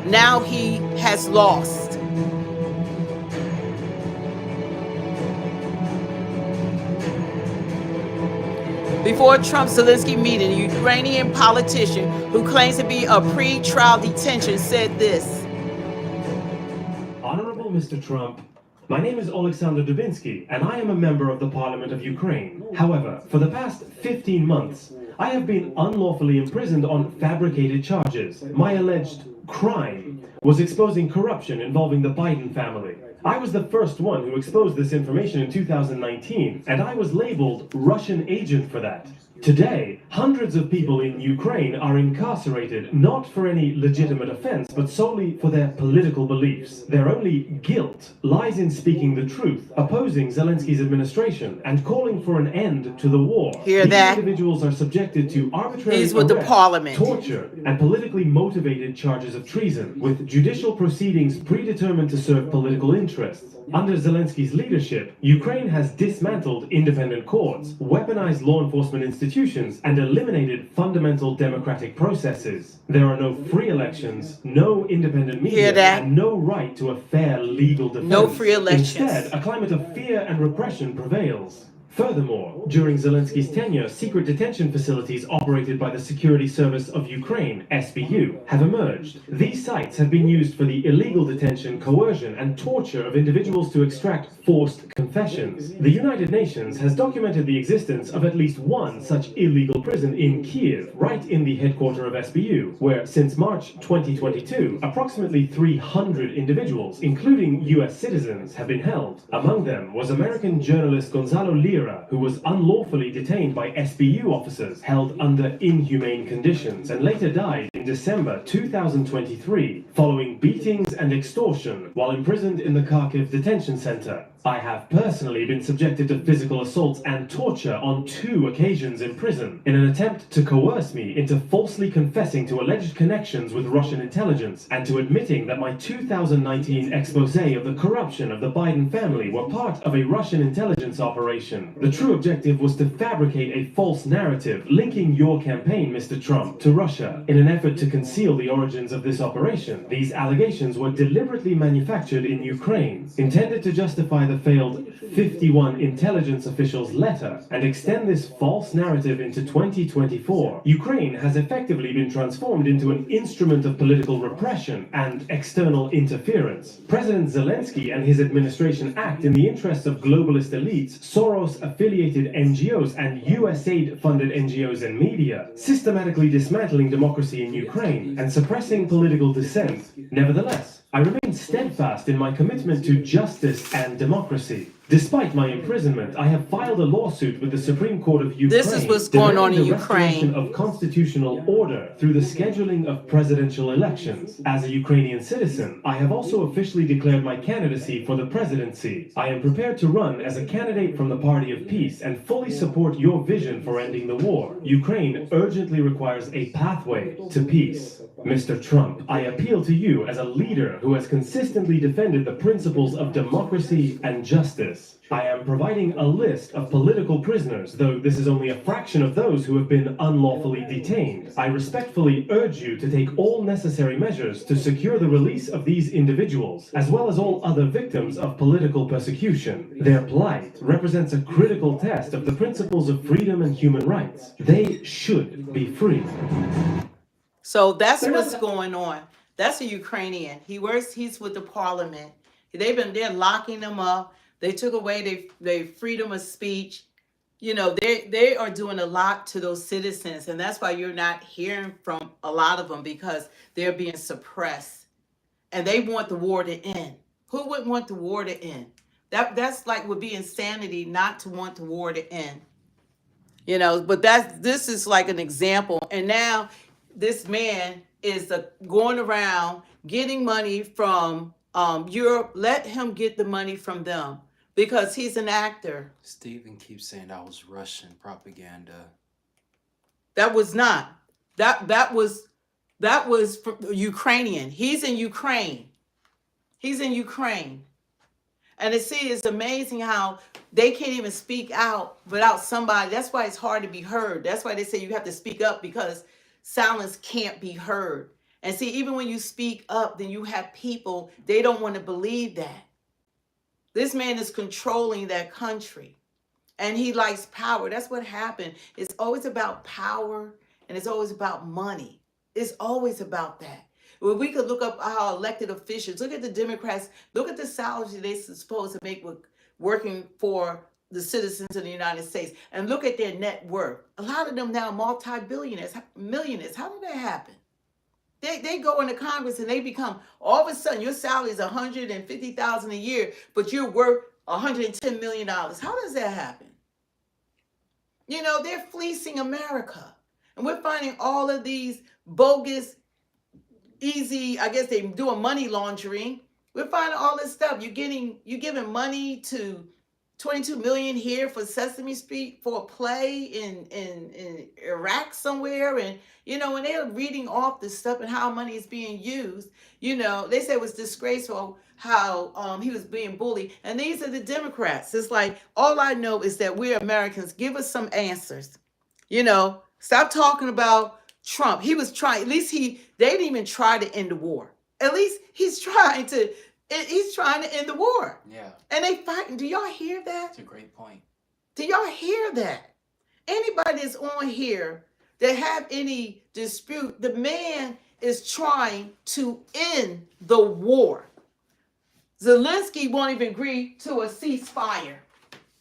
S1: Now he has lost. Before Trump-Zelenskyy meeting, a Ukrainian politician who claims to be a pre-trial detention said this.
S12: Honorable Mr. Trump, my name is Alexander Dubinsky, and I am a member of the Parliament of Ukraine. However, for the past 15 months, I have been unlawfully imprisoned on fabricated charges. My alleged crime was exposing corruption involving the Biden family. I was the first one who exposed this information in 2019, and I was labeled Russian agent for that. Today, hundreds of people in Ukraine are incarcerated not for any legitimate offense, but solely for their political beliefs. Their only guilt lies in speaking the truth, opposing Zelenskyy's administration, and calling for an end to the war.
S1: Hear
S12: These
S1: that?
S12: individuals are subjected to arbitrary
S1: He's with the
S12: arrest,
S1: parliament.
S12: torture, and politically motivated charges of treason, with judicial proceedings predetermined to serve political interests. interests. Under Zelensky's leadership, Ukraine has dismantled independent courts, weaponized law enforcement institutions, and eliminated fundamental democratic processes. There are no free elections, no independent media,
S1: Hear that?
S12: and no right to a fair legal defense.
S1: No free elections.
S12: Instead, a climate of fear and repression prevails. Furthermore, during Zelensky's tenure, secret detention facilities operated by the Security Service of Ukraine, SBU, have emerged. These sites have been used for the illegal detention, coercion, and torture of individuals to extract forced confessions. The United Nations has documented the existence of at least one such illegal prison in Kiev, right in the headquarters of SBU, where since March 2022, approximately 300 individuals, including US citizens, have been held. Among them was American journalist Gonzalo Lira, who was unlawfully detained by SBU officers, held under inhumane conditions, and later died in December 2023 following beatings and extortion while imprisoned in the Kharkiv detention center. I have personally been subjected to physical assaults and torture on 2 occasions in prison in an attempt to coerce me into falsely confessing to alleged connections with Russian intelligence and to admitting that my 2019 expose of the corruption of the Biden family were part of a Russian intelligence operation. The true objective was to fabricate a false narrative linking your campaign, Mr. Trump, to Russia in an effort to conceal the origins of this operation. These allegations were deliberately manufactured in Ukraine, intended to justify the failed 51 intelligence officials' letter and extend this false narrative into 2024. Ukraine has effectively been transformed into an instrument of political repression and external interference. President Zelensky and his administration act in the interests of globalist elites, Soros-affiliated NGOs, and USAID-funded NGOs and media, systematically dismantling democracy in Ukraine and suppressing political dissent. Nevertheless, I remain steadfast in my commitment to justice and democracy. Despite my imprisonment, I have filed a lawsuit with the Supreme Court of Ukraine.
S1: This is what's going on in Ukraine.
S12: Of constitutional order through the scheduling of presidential elections. As a Ukrainian citizen, I have also officially declared my candidacy for the presidency. I am prepared to run as a candidate from the Party of Peace and fully support your vision for ending the war. Ukraine urgently requires a pathway to peace. Mr. Trump, I appeal to you as a leader who has consistently defended the principles of democracy and justice. I am providing a list of political prisoners, though this is only a fraction of those who have been unlawfully detained. I respectfully urge you to take all necessary measures to secure the release of these individuals, as well as all other victims of political persecution. Their plight represents a critical test of the principles of freedom and human rights. They should be free.
S1: So that's what's going on. That's a Ukrainian. He's with the parliament. They're locking them up. They took away their freedom of speech. You know, they are doing a lot to those citizens, and that's why you're not hearing from a lot of them, because they're being suppressed. And they want the war to end. Who wouldn't want the war to end? That's like would be insanity not to want the war to end. You know, but this is like an example. And now this man is going around getting money from Europe. Let him get the money from them because he's an actor.
S2: Stephen keeps saying that was Russian propaganda.
S1: That was not. That was Ukrainian. He's in Ukraine. He's in Ukraine. And it's amazing how they can't even speak out without somebody. That's why it's hard to be heard. That's why they say you have to speak up, because silence can't be heard. And see, even when you speak up, then you have people, they don't want to believe that. This man is controlling that country. And he likes power. That's what happened. It's always about power, and it's always about money. It's always about that. Well, we could look up our elected officials. Look at the Democrats. Look at the salaries they're supposed to make working for the citizens of the United States. And look at their net worth. A lot of them now multi-billionaires, millionaires. How did that happen? They go into Congress and they become, all of a sudden, your salary is $150,000 a year, but you're worth $110 million. How does that happen? You know, they're fleecing America. And we're finding all of these bogus, easy, I guess they're doing money laundering. We're finding all this stuff. You're giving money to 22 million here for Sesame Street for a play in Iraq somewhere. And, you know, when they're reading off this stuff and how money is being used, you know, they say it was disgraceful how he was being bullied. And these are the Democrats. It's like, all I know is that we're Americans. Give us some answers. You know, stop talking about Trump. He was trying, at least they didn't even try to end the war. At least he's trying to end the war.
S2: Yeah.
S1: And they fighting. Do y'all hear that?
S2: That's a great point.
S1: Do y'all hear that? Anybody that's on here that have any dispute, the man is trying to end the war. Zelenskyy won't even agree to a ceasefire.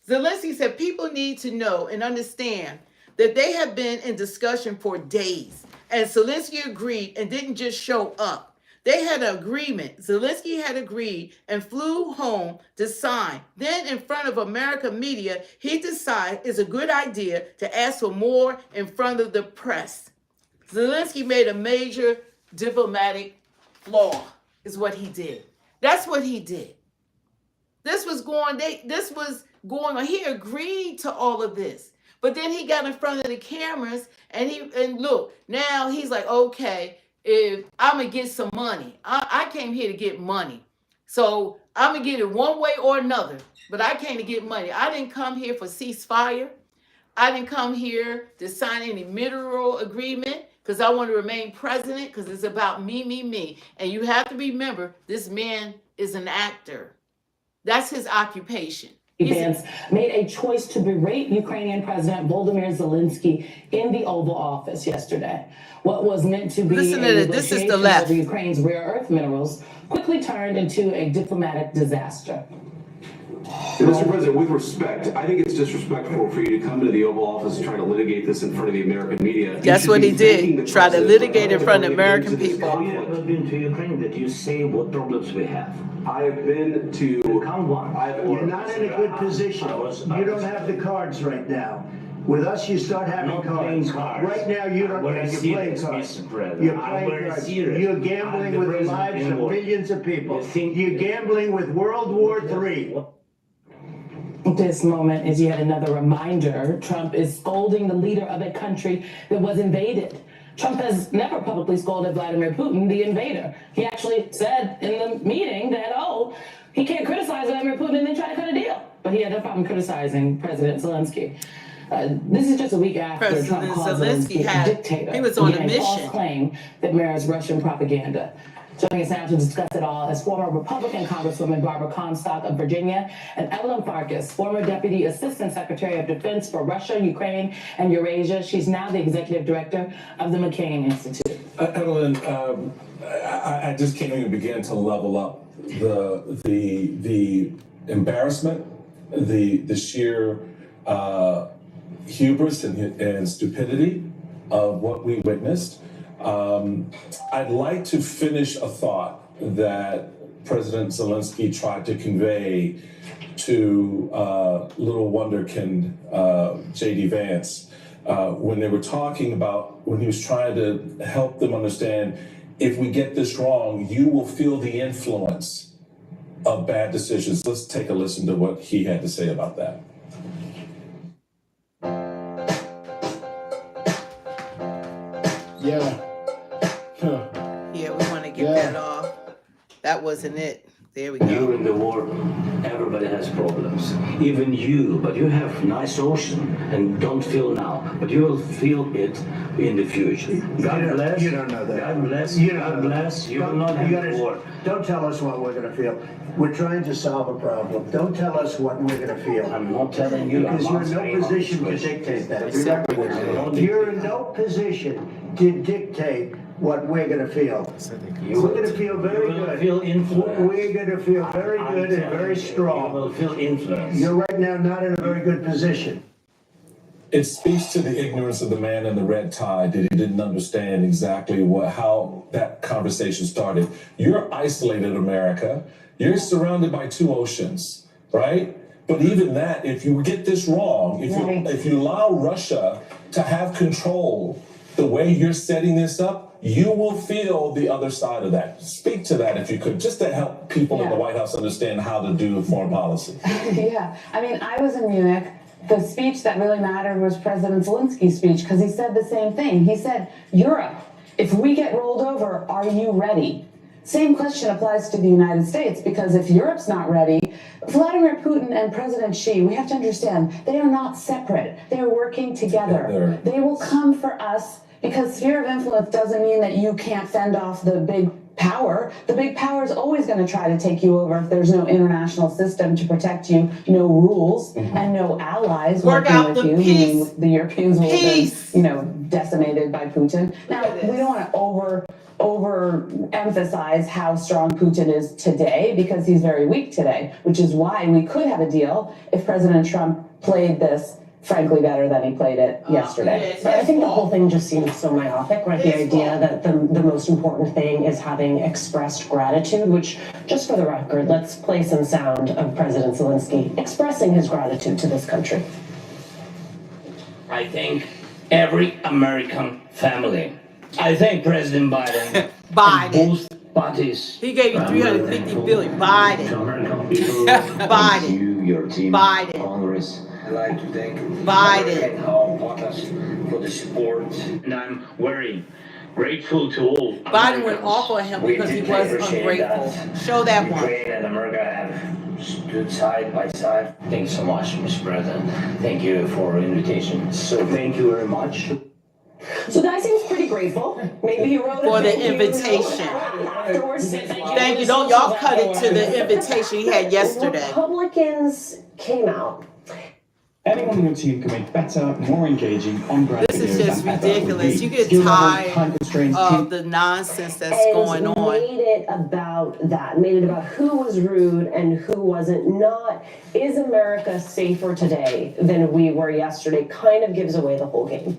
S1: Zelenskyy said people need to know and understand that they have been in discussion for days. And Zelenskyy agreed and didn't just show up. They had an agreement. Zelenskyy had agreed and flew home to sign. Then in front of American media, he decided it's a good idea to ask for more in front of the press. Zelenskyy made a major diplomatic flaw, is what he did. That's what he did. This was going on. He agreed to all of this. But then he got in front of the cameras and look, now he's like, okay, if I'm going to get some money. I came here to get money. So I'm going to get it one way or another. But I came to get money. I didn't come here for ceasefire. I didn't come here to sign any mineral agreement because I want to remain president because it's about me, me, me. And you have to remember, this man is an actor. That's his occupation.
S13: Vance made a choice to berate Ukrainian President Volodymyr Zelenskyy in the Oval Office yesterday. What was meant to be
S1: this is the left.
S13: Over Ukraine's rare earth minerals quickly turned into a diplomatic disaster.
S14: Mr. President, with respect, I think it's disrespectful for you to come to the Oval Office and try to litigate this in front of the American media.
S1: That's what he did. Try to litigate in front of the American people.
S8: Have you ever been to Ukraine that you say what problems we have?
S14: I have been to...
S8: Count one.
S10: You're not in a good position. You don't have the cards right now. With us, you start having cards. Right now, you don't have your playing cards. You're playing cards. You're gambling with the lives of millions of people. You're gambling with World War III.
S13: This moment is yet another reminder Trump is scolding the leader of a country that was invaded. Trump has never publicly scolded Vladimir Putin, the invader. He actually said in the meeting that, he can't criticize Vladimir Putin and then try to cut a deal. But he had no problem criticizing President Zelenskyy. This is just a week after Trump called Zelenskyy a dictator.
S1: He was on a mission.
S13: False claim that mirrors Russian propaganda. Joining us now to discuss it all is former Republican Congresswoman Barbara Comstock of Virginia and Evelyn Farkas, former Deputy Assistant Secretary of Defense for Russia, Ukraine, and Eurasia. She's now the Executive Director of the McCain Institute.
S15: Evelyn, I just can't even begin to level up the embarrassment, the sheer hubris and stupidity of what we witnessed. I'd like to finish a thought that President Zelenskyy tried to convey to little wonderkind jdvance when they were talking about, when he was trying to help them understand, if we get this wrong, you will feel the influence of bad decisions. Let's take a listen to what he had to say about that.
S10: Yeah.
S1: Yeah, we want to get that off. That wasn't it. There we go.
S8: During the war, everybody has problems. Even you, but you have nice ocean and don't feel now, but you will feel it in the future. God bless.
S10: You don't know that.
S8: God bless.
S10: You don't
S8: God
S10: know
S8: bless.
S10: that.
S8: You will not have war.
S10: Don't tell us what we're going to feel. We're trying to solve a problem. Don't tell us what we're going to feel.
S8: I'm not telling you.
S10: Because you're in no position to dictate that. You're in no position to dictate what we're going to feel. We're going to feel very good.
S8: Feel influence.
S10: We're going to feel very good and very strong.
S8: You will feel influence.
S10: You're right now not in a very good position.
S15: It speaks to the ignorance of the man in the red tie that he didn't understand exactly how that conversation started. You're isolated, America. You're surrounded by two oceans, right? But even that, if you get this wrong, if you allow Russia to have control the way you're setting this up, you will feel the other side of that. Speak to that if you could, just to help people in the White House understand how to do foreign policy.
S13: Yeah, I mean, I was in Munich. The speech that really mattered was President Zelensky's speech, because he said the same thing. He said, Europe, if we get rolled over, are you ready? Same question applies to the United States, because if Europe's not ready, Vladimir Putin and President Xi, we have to understand, they are not separate. They are working together. They will come for us, because sphere of influence doesn't mean that you can't fend off the big power. The big power is always going to try to take you over if there's no international system to protect you, no rules, and no allies working with you. Meaning the Europeans will be, decimated by Putin. Now, we don't want to overemphasize how strong Putin is today, because he's very weak today, which is why we could have a deal if President Trump played this frankly better than he played it yesterday.
S16: But I think the whole thing just seems so myopic, right? The idea that the most important thing is having expressed gratitude, which, just for the record, let's play some sound of President Zelenskyy expressing his gratitude to this country.
S8: I thank every American family. I thank President Biden. Both parties.
S1: He gave you $350 billion. Biden. Biden.
S8: You, your team,
S1: Biden.
S8: Congress. I'd like to thank
S1: Biden.
S8: all partners for the support, and I'm very grateful to all.
S1: Biden went off on him because he was ungrateful. Show that one.
S8: Ukraine and America have stood side by side. Thanks so much, Mr. President. Thank you for the invitation. So thank you very much.
S16: So Guy seems pretty grateful. Maybe he wrote
S1: for the invitation. Thank you. Don't y'all cut it to the invitation he had yesterday.
S16: Republicans came out.
S11: Anyone on your team can make better, more engaging, on-brand videos.
S1: This is just
S11: than ever.
S1: ridiculous. You get tired of the nonsense that's going on.
S16: Made it about that. Made it about who was rude and who wasn't. Not, is America safer today than we were yesterday? Kind of gives away the whole game.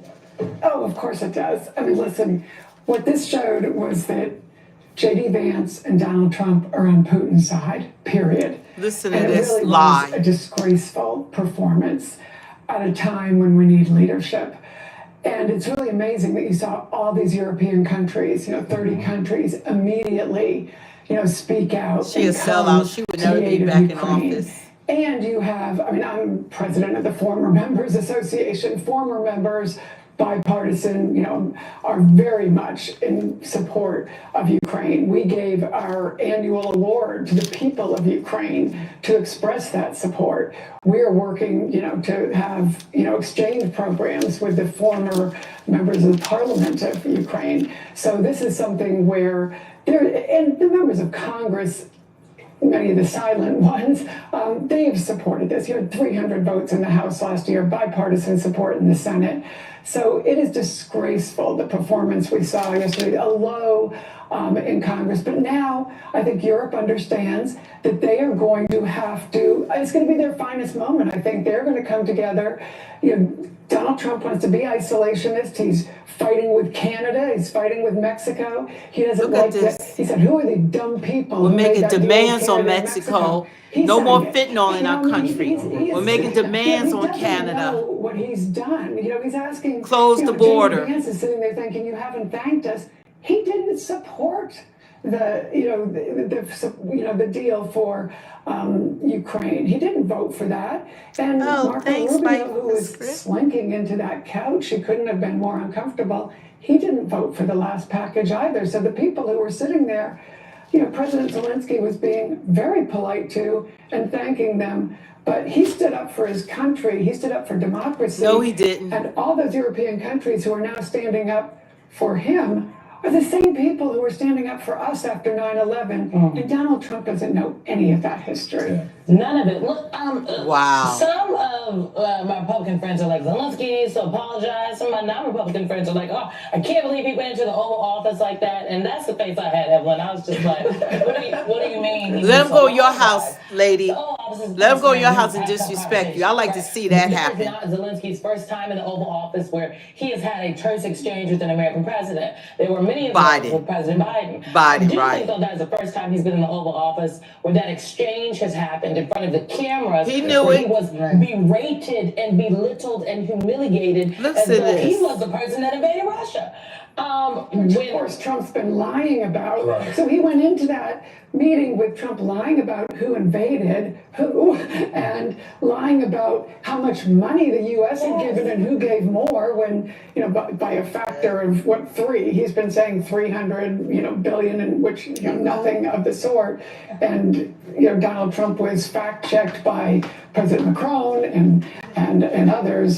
S3: Oh, of course it does. I mean, listen, what this showed was that jdvance and Donald Trump are on Putin's side, period.
S1: Listen to
S3: And
S1: this
S3: it really
S1: lie.
S3: was a disgraceful performance at a time when we need leadership. And it's really amazing that you saw all these European countries, 30 countries immediately, speak out.
S1: She a sellout. She would never be back in office.
S3: And you have, I'm president of the Former Members Association. Former members, bipartisan, are very much in support of Ukraine. We gave our annual award to the people of Ukraine to express that support. We're working, to have, exchange programs with the former members of the parliament of Ukraine. So this is something where and the members of Congress, many of the silent ones, they have supported this. You had 300 votes in the House last year, bipartisan support in the Senate. So it is disgraceful, the performance we saw yesterday, a low in Congress. But now I think Europe understands that they are going to have to, it's going to be their finest moment. I think they're going to come together. Donald Trump wants to be isolationist. He's fighting with Canada. He's fighting with Mexico. He doesn't like that. He said, who are the dumb people?
S1: We're making demands on Mexico. No more fentanyl in our country. We're making demands on Canada.
S3: What he's done, he's asking.
S1: Close the border.
S3: Vance is sitting there thinking, you haven't thanked us. He didn't support the deal for Ukraine. He didn't vote for that. And Marco Rubio, who was slinking into that couch, he couldn't have been more uncomfortable. He didn't vote for the last package either. So the people who were sitting there, President Zelenskyy was being very polite to and thanking them. But he stood up for his country. He stood up for democracy.
S1: No, he didn't.
S3: And all those European countries who are now standing up for him are the same people who were standing up for us after 9/11. And Donald Trump doesn't know any of that history.
S13: None of it. Look,
S1: wow.
S13: Some of my Republican friends are like, Zelenskyy needs to apologize. Some of my non-Republican friends are like, oh, I can't believe he went into the Oval Office like that. And that's the face I had, Evelyn. I was just like, what do you mean?
S1: Let him go to your house, lady. Let him go to your house and disrespect you. I like to see that happen.
S13: This is not Zelensky's first time in the Oval Office where he has had a terse exchange with an American president. There were many of those with President Biden. I do think, though, that is the first time he's been in the Oval Office where that exchange has happened in front of the cameras.
S1: He knew
S13: where
S1: it.
S13: He was berated and belittled and humiliated as though he was the person that invaded Russia.
S17: Which of course Trump's been lying about.
S15: Right.
S17: So he went into that meeting with Trump lying about who invaded who and lying about how much money the U.S. had given and who gave more when, by a factor of 3, he's been saying 300, billion, in which, nothing of the sort. And, Donald Trump was fact-checked by President Macron and others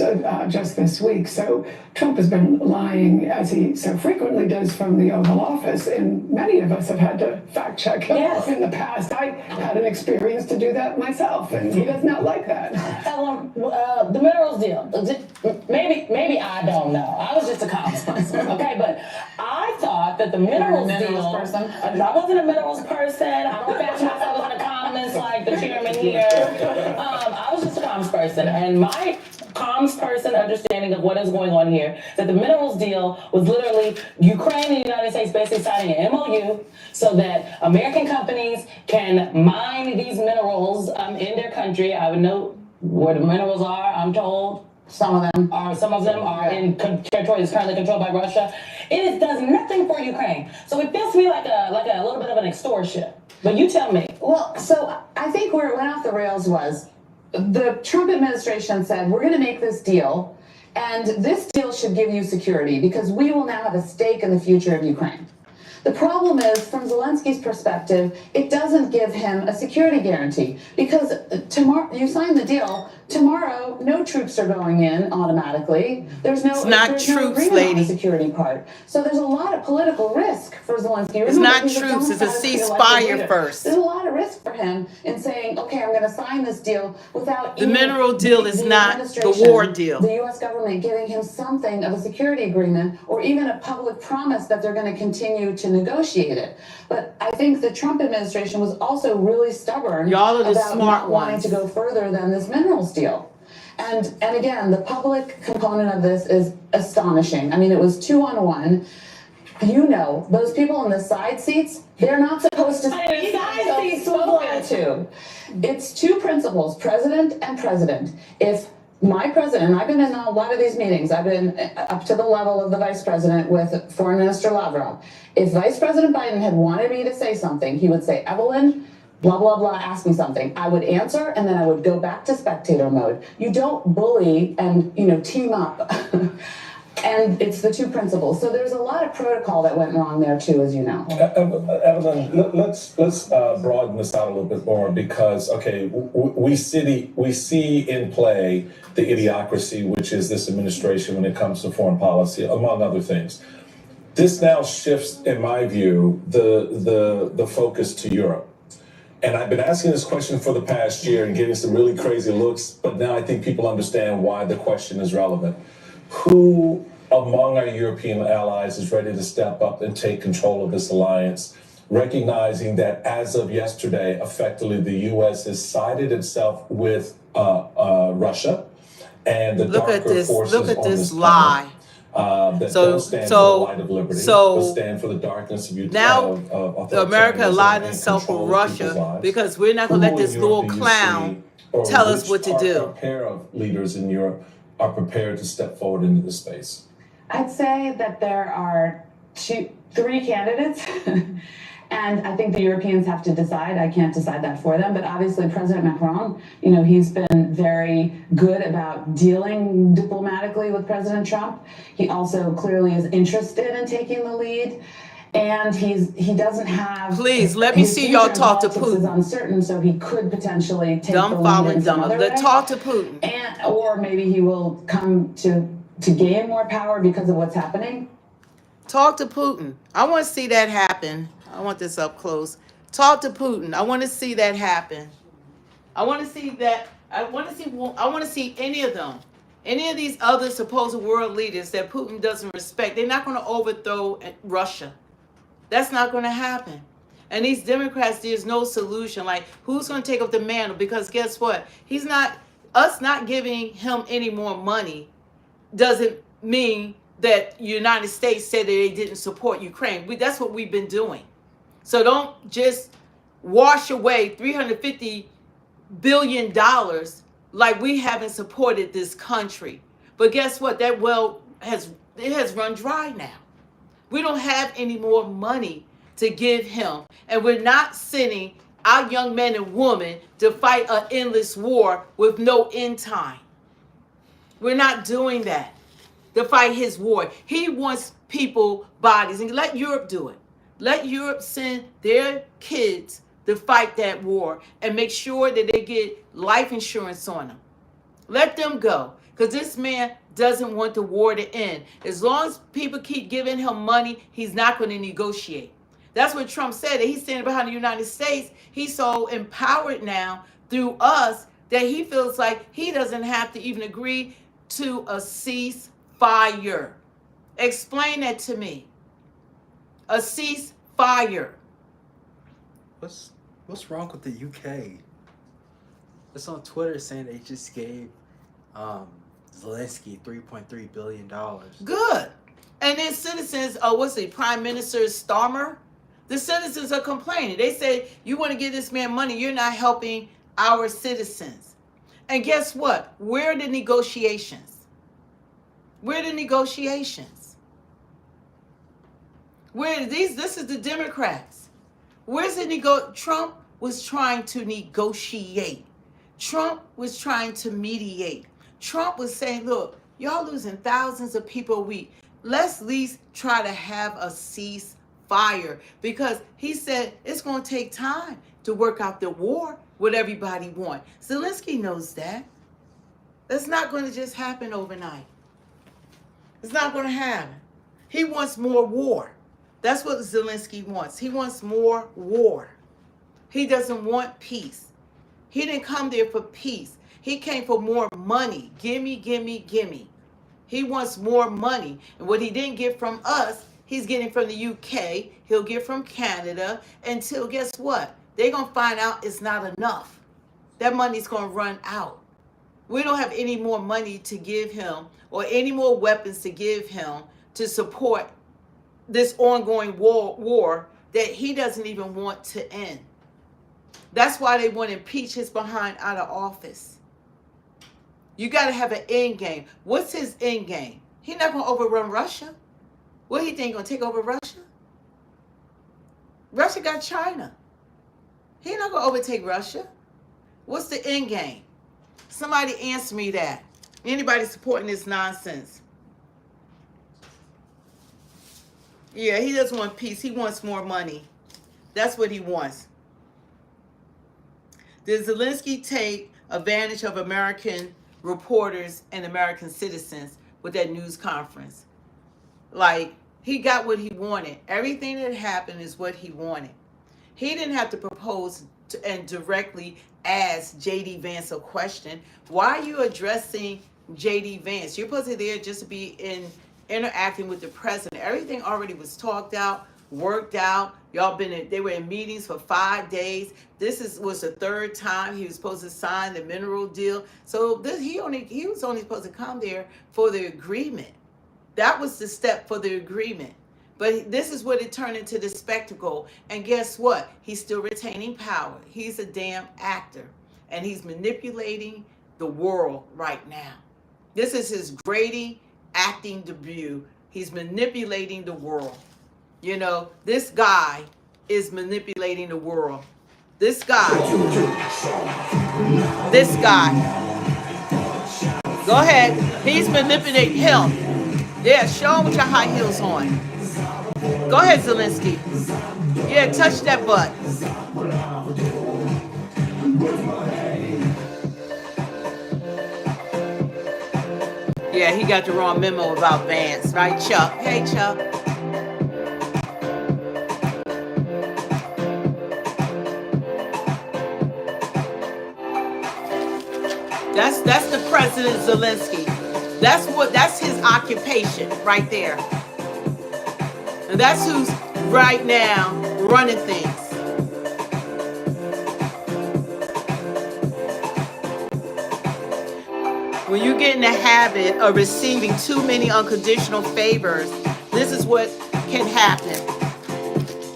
S17: just this week. So Trump has been lying, as he so frequently does from the Oval Office, and many of us have had to fact-check him in the past. I had an experience to do that myself, and he does not like that.
S13: The minerals deal. Maybe I don't know. I was just a comms person, okay? But I thought that the minerals deal. I wasn't a minerals person. I don't fancy myself as an economist like the chairman here. I was just a comms person, and my comms person understanding of what is going on here, that the minerals deal was literally Ukraine and the United States basically signing an MOU so that American companies can mine these minerals in their country. I would know where the minerals are, I'm told. Some of them are in territory that's currently controlled by Russia. It does nothing for Ukraine. So it feels to me like a little bit of an extortion. But you tell me.
S18: Well, so I think where it went off the rails was the Trump administration said, we're going to make this deal, and this deal should give you security because we will now have a stake in the future of Ukraine. The problem is, from Zelensky's perspective, it doesn't give him a security guarantee because tomorrow you sign the deal. Tomorrow, no troops are going in automatically. There's no agreement on the security part. So there's a lot of political risk for Zelensky.
S1: It's not troops. It's a ceasefire first.
S18: There's a lot of risk for him in saying, okay, I'm going to sign this deal without
S1: the mineral deal is not the war deal.
S18: The U.S. government giving him something of a security agreement or even a public promise that they're going to continue to negotiate it. But I think the Trump administration was also really stubborn about not wanting to go further than this minerals deal. And again, the public component of this is astonishing. I mean, it was 2-on-1. Those people in the side seats, they're not supposed to speak. It's two principles, president and president. If my president, and I've been in a lot of these meetings, I've been up to the level of the vice president with Foreign Minister Lavrov. If Vice President Biden had wanted me to say something, he would say, Evelyn, blah, blah, blah, ask me something. I would answer, and then I would go back to spectator mode. You don't bully and, team up. And it's the two principles. So there's a lot of protocol that went wrong there, too, as you know.
S15: Evelyn, let's broaden this out a little bit more because, okay, we see in play the idiocracy, which is this administration when it comes to foreign policy, among other things. This now shifts, in my view, the focus to Europe. And I've been asking this question for the past year and getting some really crazy looks, but now I think people understand why the question is relevant. Who among our European allies is ready to step up and take control of this alliance, recognizing that as of yesterday, effectively the U.S. has sided itself with Russia and the darker forces on this
S1: lie.
S15: That don't stand for the light of liberty, but stand for the darkness of
S1: America allied itself with Russia because we're not going to let this little clown tell us what to do.
S15: A pair of leaders in Europe are prepared to step forward into this space.
S18: I'd say that there are 3 candidates. And I think the Europeans have to decide. I can't decide that for them. But obviously, President Macron, he's been very good about dealing diplomatically with President Trump. He also clearly is interested in taking the lead. And he doesn't have.
S1: Please let me see y'all talk to Putin.
S18: Is uncertain, so he could potentially take the lead in some other way.
S1: Talk to Putin.
S18: Or maybe he will come to gain more power because of what's happening.
S1: Talk to Putin. I want to see that happen. I want this up close. Talk to Putin. I want to see that happen. I want to see that. I want to see any of them. Any of these other supposed world leaders that Putin doesn't respect. They're not going to overthrow Russia. That's not going to happen. And these Democrats, there's no solution. Like, who's going to take up the mantle? Because guess what? Us not giving him any more money doesn't mean that the United States said that they didn't support Ukraine. That's what we've been doing. So don't just wash away $350 billion like we haven't supported this country. But guess what? That well has run dry now. We don't have any more money to give him. And we're not sending our young men and women to fight an endless war with no end time. We're not doing that to fight his war. He wants people bodies, and let Europe do it. Let Europe send their kids to fight that war and make sure that they get life insurance on them. Let them go, because this man doesn't want the war to end. As long as people keep giving him money, he's not going to negotiate. That's what Trump said, that he's standing behind the United States. He's so empowered now through us that he feels like he doesn't have to even agree to a ceasefire. Explain that to me. A ceasefire.
S2: What's wrong with the UK? It's on Twitter saying they just gave Zelensky $3.3 billion.
S1: Good. And then citizens, what's the Prime Minister Starmer? The citizens are complaining. They say, you want to give this man money, you're not helping our citizens. And guess what? Where are the negotiations? Where are the negotiations? Where are these? This is the Democrats. Where's the Trump was trying to negotiate. Trump was trying to mediate. Trump was saying, look, y'all losing thousands of people a week. Let's at least try to have a ceasefire, because he said it's going to take time to work out the war what everybody wants. Zelensky knows that. That's not going to just happen overnight. It's not going to happen. He wants more war. That's what Zelensky wants. He wants more war. He doesn't want peace. He didn't come there for peace. He came for more money. Gimme, gimme, gimme. He wants more money. And what he didn't get from us, he's getting from the UK. He'll get from Canada until, guess what? They're going to find out it's not enough. That money's going to run out. We don't have any more money to give him or any more weapons to give him to support this ongoing war that he doesn't even want to end. That's why they want to impeach his behind out of office. You got to have an end game. What's his end game? He's not going to overrun Russia. What do you think? Going to take over Russia? Russia got China. He's not going to overtake Russia. What's the end game? Somebody answer me that. Anybody supporting this nonsense? Yeah, he doesn't want peace. He wants more money. That's what he wants. Did Zelensky take advantage of American reporters and American citizens with that news conference? Like, he got what he wanted. Everything that happened is what he wanted. He didn't have to propose and directly ask jdvance a question. Why are you addressing jdvance? You're supposed to be there just to be interacting with the president. Everything already was talked out, worked out. Y'all they were in meetings for 5 days. This was the third time he was supposed to sign the mineral deal. So he was only supposed to come there for the agreement. That was the step for the agreement. But this is what it turned into, the spectacle. And guess what? He's still retaining power. He's a damn actor. And he's manipulating the world right now. This is his Grady acting debut. He's manipulating the world. You know, this guy is manipulating the world. This guy. Go ahead. He's manipulating him. Yeah, show him with your high heels on. Go ahead, Zelensky. Yeah, touch that butt. Yeah, he got the wrong memo about Vance, right, Chuck? Hey, Chuck. That's the President Zelensky. That's his occupation right there. And that's who's right now running things. When you get in the habit of receiving too many unconditional favors, this is what can happen.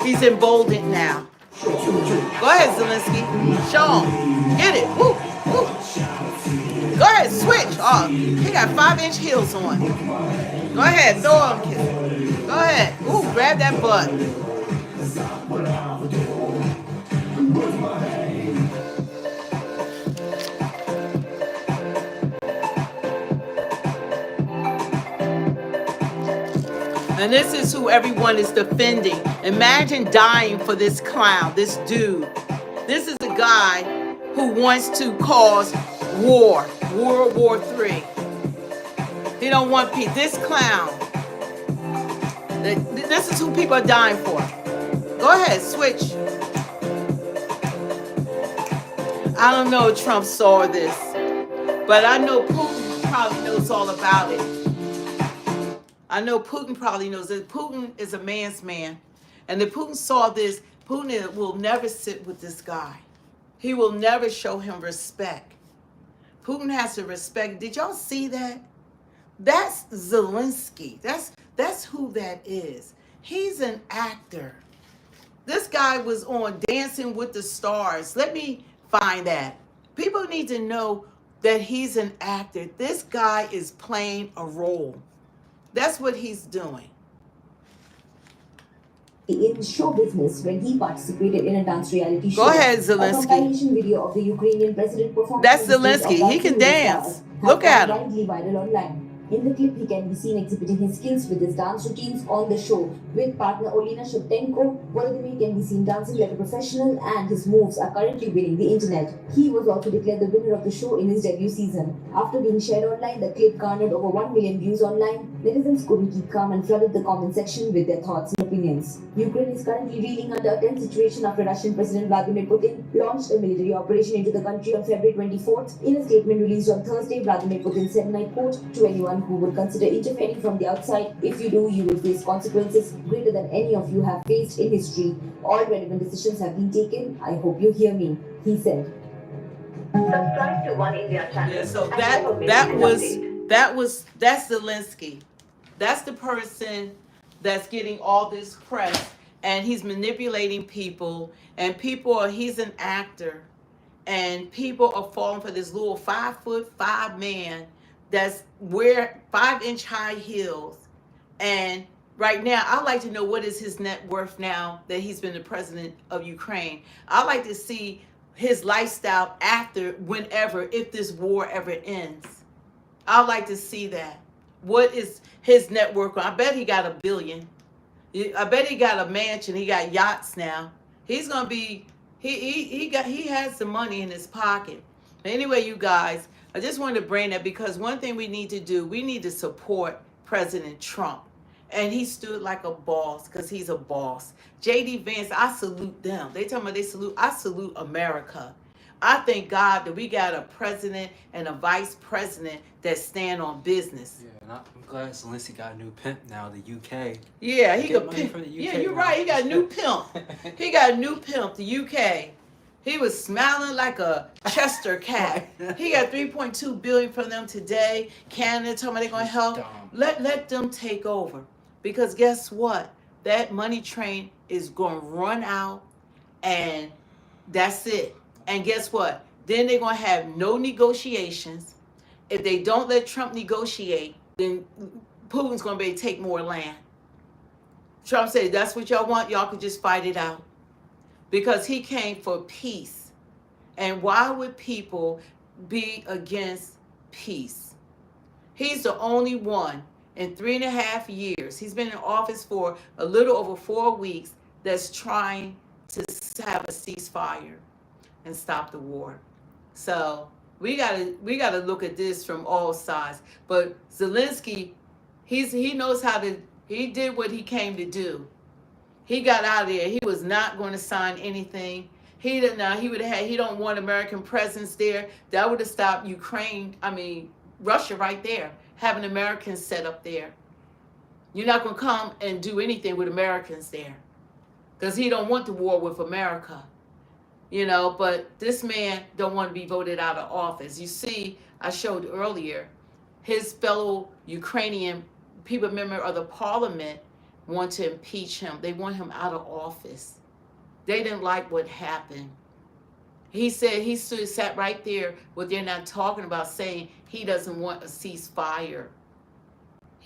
S1: He's emboldened now. Go ahead, Zelensky. Show him. Get it. Woo, woo. Go ahead, switch. Oh, he got 5-inch heels on. Go ahead, throw him. Go ahead. Ooh. Grab that butt. And this is who everyone is defending. Imagine dying for this clown, this dude. This is a guy who wants to cause war, World War III. He don't want peace. This clown. This is who people are dying for. Go ahead, switch. I don't know if Trump saw this, but I know Putin probably knows all about it. I know Putin probably knows that Putin is a man's man. And if Putin saw this, Putin will never sit with this guy. He will never show him respect. Putin has to respect. Did y'all see that? That's Zelenskyy. That's who that is. He's an actor. This guy was on Dancing with the Stars. Let me find that. People need to know that he's an actor. This guy is playing a role. That's what he's doing.
S19: In show business when he participated in a dance reality show.
S1: Go ahead, Zelenskyy.
S19: A compilation video of the Ukrainian president performing.
S1: That's Zelenskyy. He can dance. Look at him.
S19: Widely viral online. In the clip, he can be seen exhibiting his skills with his dance routines on the show. With partner Olena Shevchenko, Volodymyr can be seen dancing like a professional, and his moves are currently winning the internet. He was also declared the winner of the show in his debut season. After being shared online, the clip garnered over 1 million views online. Netizens couldn't keep calm and flooded the comment section with their thoughts and opinions. Ukraine is currently reeling under a tense situation after Russian President Vladimir Putin launched a military operation into the country on February 24th. In a statement released on Thursday, Vladimir Putin said, and I quote, "To anyone who would consider interfering from the outside, if you do, you will face consequences greater than any of you have faced in history. All relevant decisions have been taken. I hope you hear me," he said. Subscribe to One India channel.
S1: Yeah, so that's Zelenskyy. That's the person that's getting all this press, and he's manipulating people, and he's an actor, and people are falling for this little 5'5" man that's wear 5-inch high heels. And right now, I'd like to know what is his net worth now that he's been the president of Ukraine. I'd like to see his lifestyle after, whenever, if this war ever ends. I'd like to see that. What is his net worth? I bet he got $1 billion. I bet he got a mansion. He got yachts now. He's gonna be. He has the money in his pocket. But anyway, you guys, I just wanted to bring that because one thing we need to do, we need to support President Trump. And he stood like a boss because he's a boss. jdvance, I salute them. They tell me they salute. I salute America. I thank God that we got a president and a vice president that stand on business.
S2: Yeah, and I'm glad Zelenskyy got a new pimp now, the UK.
S1: Yeah, he got
S2: money from the UK.
S1: Yeah, you're right. He got a new pimp. He got a new pimp, the UK. He was smiling like a Chester cat. He got $3.2 billion from them today. Canada told me they're gonna help. Let them take over. Because guess what? That money train is going to run out, and that's it. And guess what? Then they're going to have no negotiations. If they don't let Trump negotiate, then Putin's going to be able to take more land. Trump said, that's what y'all want? Y'all could just fight it out. Because he came for peace. And why would people be against peace? He's the only one in 3.5 years, he's been in office for a little over 4 weeks, that's trying to have a ceasefire and stop the war. So we gotta look at this from all sides. But Zelenskyy, he knows how to. He did what he came to do. He got out of there. He was not going to sign anything. He didn't. He would have had. He don't want American presence there. That would have stopped Ukraine. Russia right there. Having Americans set up there. You're not going to come and do anything with Americans there. Because he don't want the war with America. But this man don't want to be voted out of office. You see, I showed earlier, his fellow Ukrainian people, member of the parliament, want to impeach him. They want him out of office. They didn't like what happened. He said he sat right there, what they're not talking about, saying he doesn't want a ceasefire.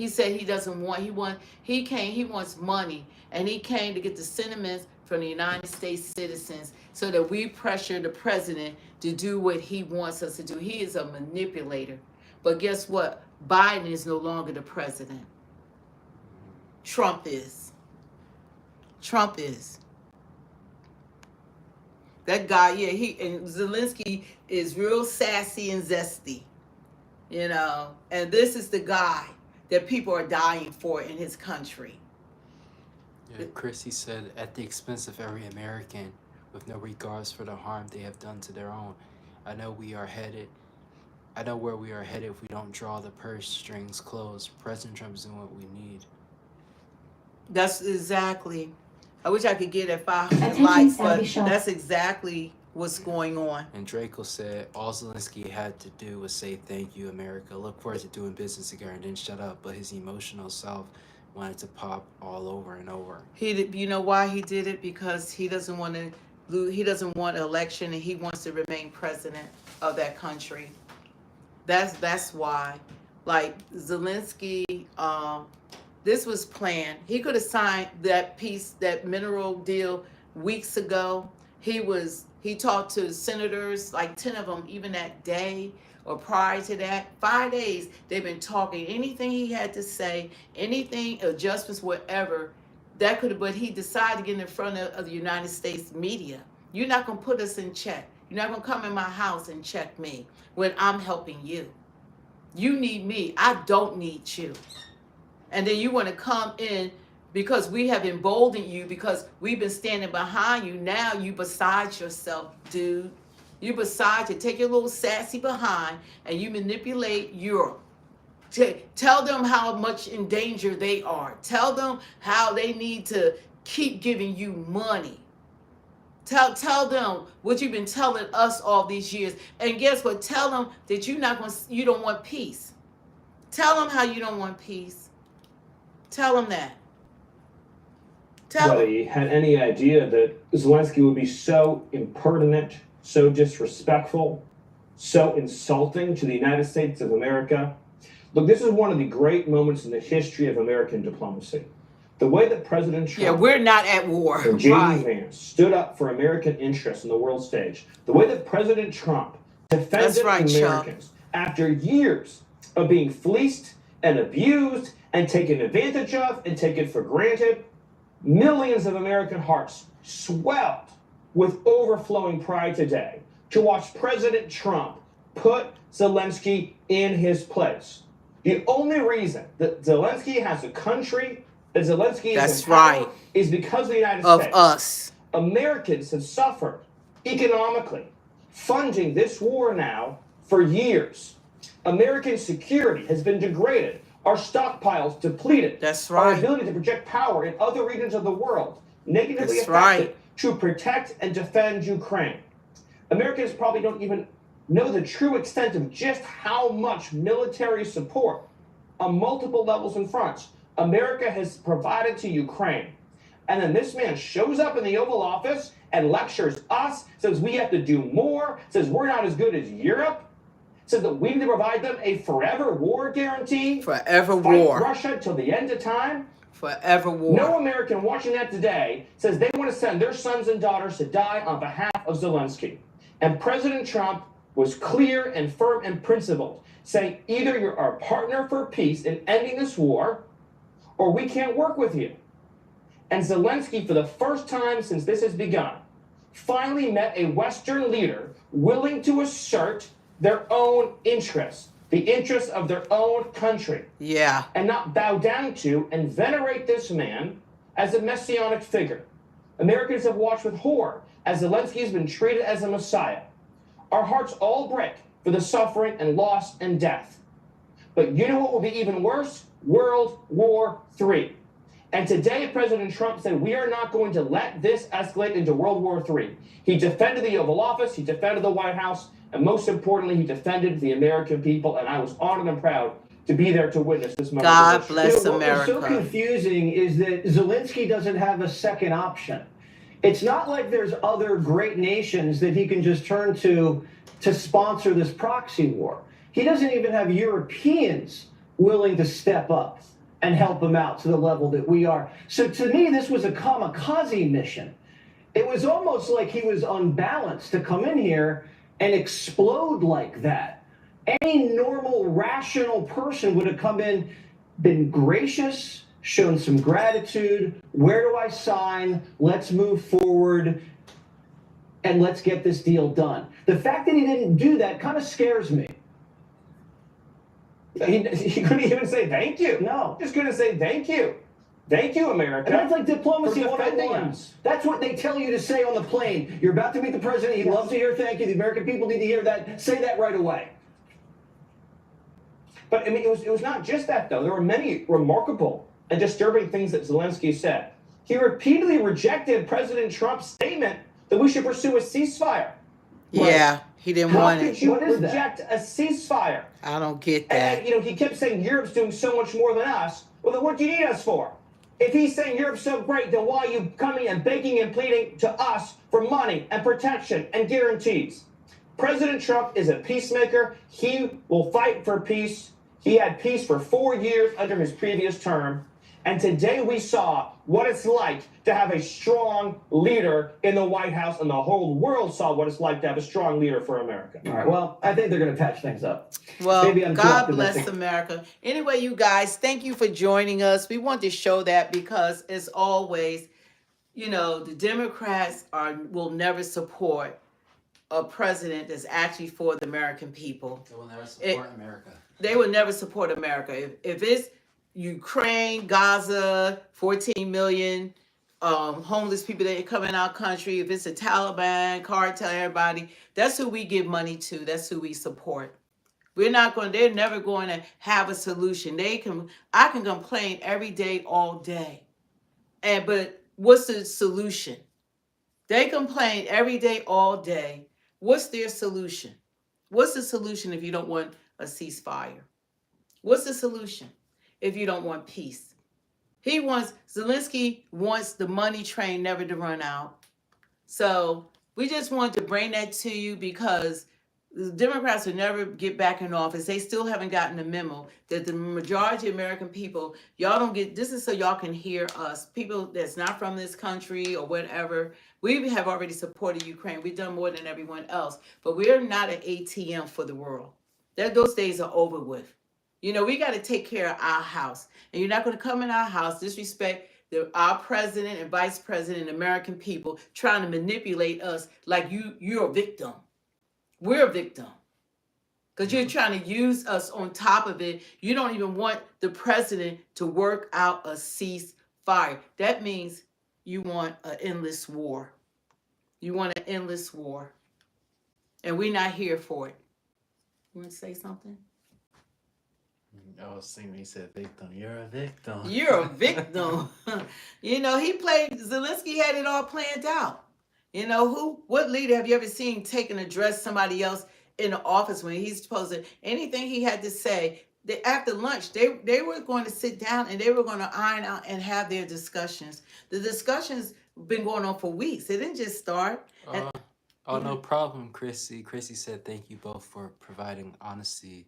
S1: He said he doesn't want, he wants money, and he came to get the sentiments from the United States citizens so that we pressure the president to do what he wants us to do. He is a manipulator. But guess what? Biden is no longer the president. Trump is. Trump is. That guy, yeah, and Zelenskyy is real sassy and zesty, you know, and this is the guy that people are dying for in his country.
S2: Yeah, Chrissy said, at the expense of every American, with no regards for the harm they have done to their own. I know where we are headed if we don't draw the purse strings close. President Trump is doing what we need.
S1: That's exactly. I wish I could get at 500 likes, but that's exactly what's going on.
S2: And Draco said, all Zelenskyy had to do was say, thank you, America. Look forward to doing business again, and then shut up. But his emotional self wanted to pop all over and over.
S1: You know why he did it? Because he doesn't want to lose. He doesn't want an election, and he wants to remain president of that country. That's why. Like Zelenskyy, this was planned. He could have signed that peace, that mineral deal weeks ago. He talked to senators, like 10 of them, even that day or prior to that. 5 days, they've been talking. Anything he had to say, anything, adjustments, whatever, that could have, but he decided to get in front of the United States media. You're not going to put us in check. You're not going to come in my house and check me when I'm helping you. You need me. I don't need you. And then you want to come in because we have emboldened you, because we've been standing behind you. Now you beside yourself, dude. You beside to take your little sassy behind and you manipulate Europe. Tell them how much in danger they are. Tell them how they need to keep giving you money. Tell them what you've been telling us all these years. And guess what? Tell them that you don't want peace. Tell them how you don't want peace. Tell them that.
S20: Nobody had any idea that Zelenskyy would be so impertinent, so disrespectful, so insulting to the United States of America. Look, this is one of the great moments in the history of American diplomacy. The way that President Trump,
S1: yeah, we're not at war,
S20: and jdvance stood up for American interests on the world stage. The way that President Trump defended Americans after years of being fleeced and abused and taken advantage of and taken for granted. Millions of American hearts swelled with overflowing pride today to watch President Trump put Zelenskyy in his place. The only reason that Zelenskyy has a country, that Zelenskyy is in power, is because of the United States.
S1: Of us.
S20: Americans have suffered economically, funding this war now for years. American security has been degraded. Our stockpiles depleted.
S1: That's right.
S20: Our ability to project power in other regions of the world negatively affected to protect and defend Ukraine. Americans probably don't even know the true extent of just how much military support on multiple levels and fronts America has provided to Ukraine. And then this man shows up in the Oval Office and lectures us, says we have to do more, says we're not as good as Europe, says that we need to provide them a forever war guarantee.
S1: Forever
S20: war. Fight Russia till the end of time.
S1: Forever war.
S20: No American watching that today says they want to send their sons and daughters to die on behalf of Zelenskyy. And President Trump was clear and firm and principled, saying either you're our partner for peace in ending this war, or we can't work with you. And Zelenskyy, for the first time since this has begun, finally met a Western leader willing to assert their own interests, the interests of their own country.
S1: Yeah.
S20: And not bow down to and venerate this man as a messianic figure. Americans have watched with horror as Zelenskyy has been treated as a messiah. Our hearts all break for the suffering and loss and death. But you know what will be even worse? World War III. And today, President Trump said, we are not going to let this escalate into World War III. He defended the Oval Office, he defended the White House, and most importantly, he defended the American people, and I was honored and proud to be there to witness this moment.
S1: God bless America.
S10: What's so confusing is that Zelenskyy doesn't have a second option. It's not like there's other great nations that he can just turn to sponsor this proxy war. He doesn't even have Europeans
S20: willing to step up and help him out to the level that we are. So to me, this was a kamikaze mission. It was almost like he was unbalanced to come in here and explode like that. Any normal, rational person would have come in, been gracious, shown some gratitude. Where do I sign? Let's move forward and let's get this deal done. The fact that he didn't do that kind of scares me. He couldn't even say thank you. No. Just couldn't say thank you. Thank you, America. And that's like diplomacy 101. That's what they tell you to say on the plane. You're about to meet the president. He'd love to hear thank you. The American people need to hear that. Say that right away. But I mean, it was not just that, though. There were many remarkable and disturbing things that Zelensky said. He repeatedly rejected President Trump's statement that we should pursue a ceasefire.
S1: Yeah, he didn't want it.
S20: How could you reject a ceasefire?
S1: I don't get that.
S20: And, you know, he kept saying Europe's doing so much more than us. Well, then what do you need us for? If he's saying Europe's so great, then why are you coming and begging and pleading to us for money and protection and guarantees? President Trump is a peacemaker. He will fight for peace. He had peace for 4 years under his previous term. And today we saw what it's like to have a strong leader in the White House, and the whole world saw what it's like to have a strong leader for America. All right, well, I think they're going to patch things up.
S1: Well,
S20: Maybe I'm too
S1: God
S20: optimistic.
S1: bless America. Anyway, you guys, thank you for joining us. We want to show that because, as always, you know, the Democrats will never support a president that's actually for the American people.
S2: They will never support America.
S1: They will never support America. If it's Ukraine, Gaza, 14 million homeless people that come in our country, if it's the Taliban, cartel, everybody, that's who we give money to. That's who we support. They're never going to have a solution. I can complain every day, all day. But what's the solution? They complain every day, all day. What's their solution? What's the solution if you don't want a ceasefire? What's the solution if you don't want peace? Zelensky wants the money train never to run out. So we just wanted to bring that to you because the Democrats will never get back in office. They still haven't gotten the memo that the majority of American people, y'all don't get, this is so y'all can hear us. People that's not from this country or whatever, we have already supported Ukraine. We've done more than everyone else, but we're not an ATM for the world. Those days are over with. You know, we got to take care of our house. And you're not going to come in our house, disrespect our president and vice president and American people trying to manipulate us like you're a victim. We're a victim. Because you're trying to use us on top of it. You don't even want the president to work out a ceasefire. That means you want an endless war. You want an endless war. And we're not here for it. You want to say something?
S2: I was thinking he said victim. You're a victim.
S1: You're a victim. You know, Zelensky had it all planned out. You know, what leader have you ever seen take and address somebody else in the office when he's supposed to, anything he had to say, after lunch, they were going to sit down and they were going to iron out and have their discussions. The discussions been going on for weeks. They didn't just start.
S2: No problem, Chrissy. Chrissy said thank you both for providing honesty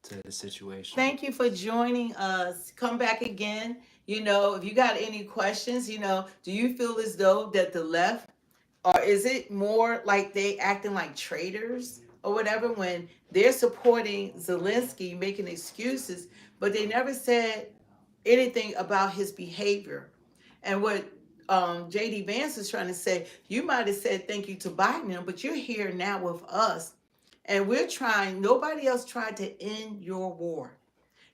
S2: to the situation.
S1: Thank you for joining us. Come back again. You know, if you got any questions, you know, do you feel as though that the left, or is it more like they acting like traitors or whatever when they're supporting Zelensky, making excuses, but they never said anything about his behavior? And what jdvance is trying to say, you might have said thank you to Biden, but you're here now with us. And nobody else tried to end your war.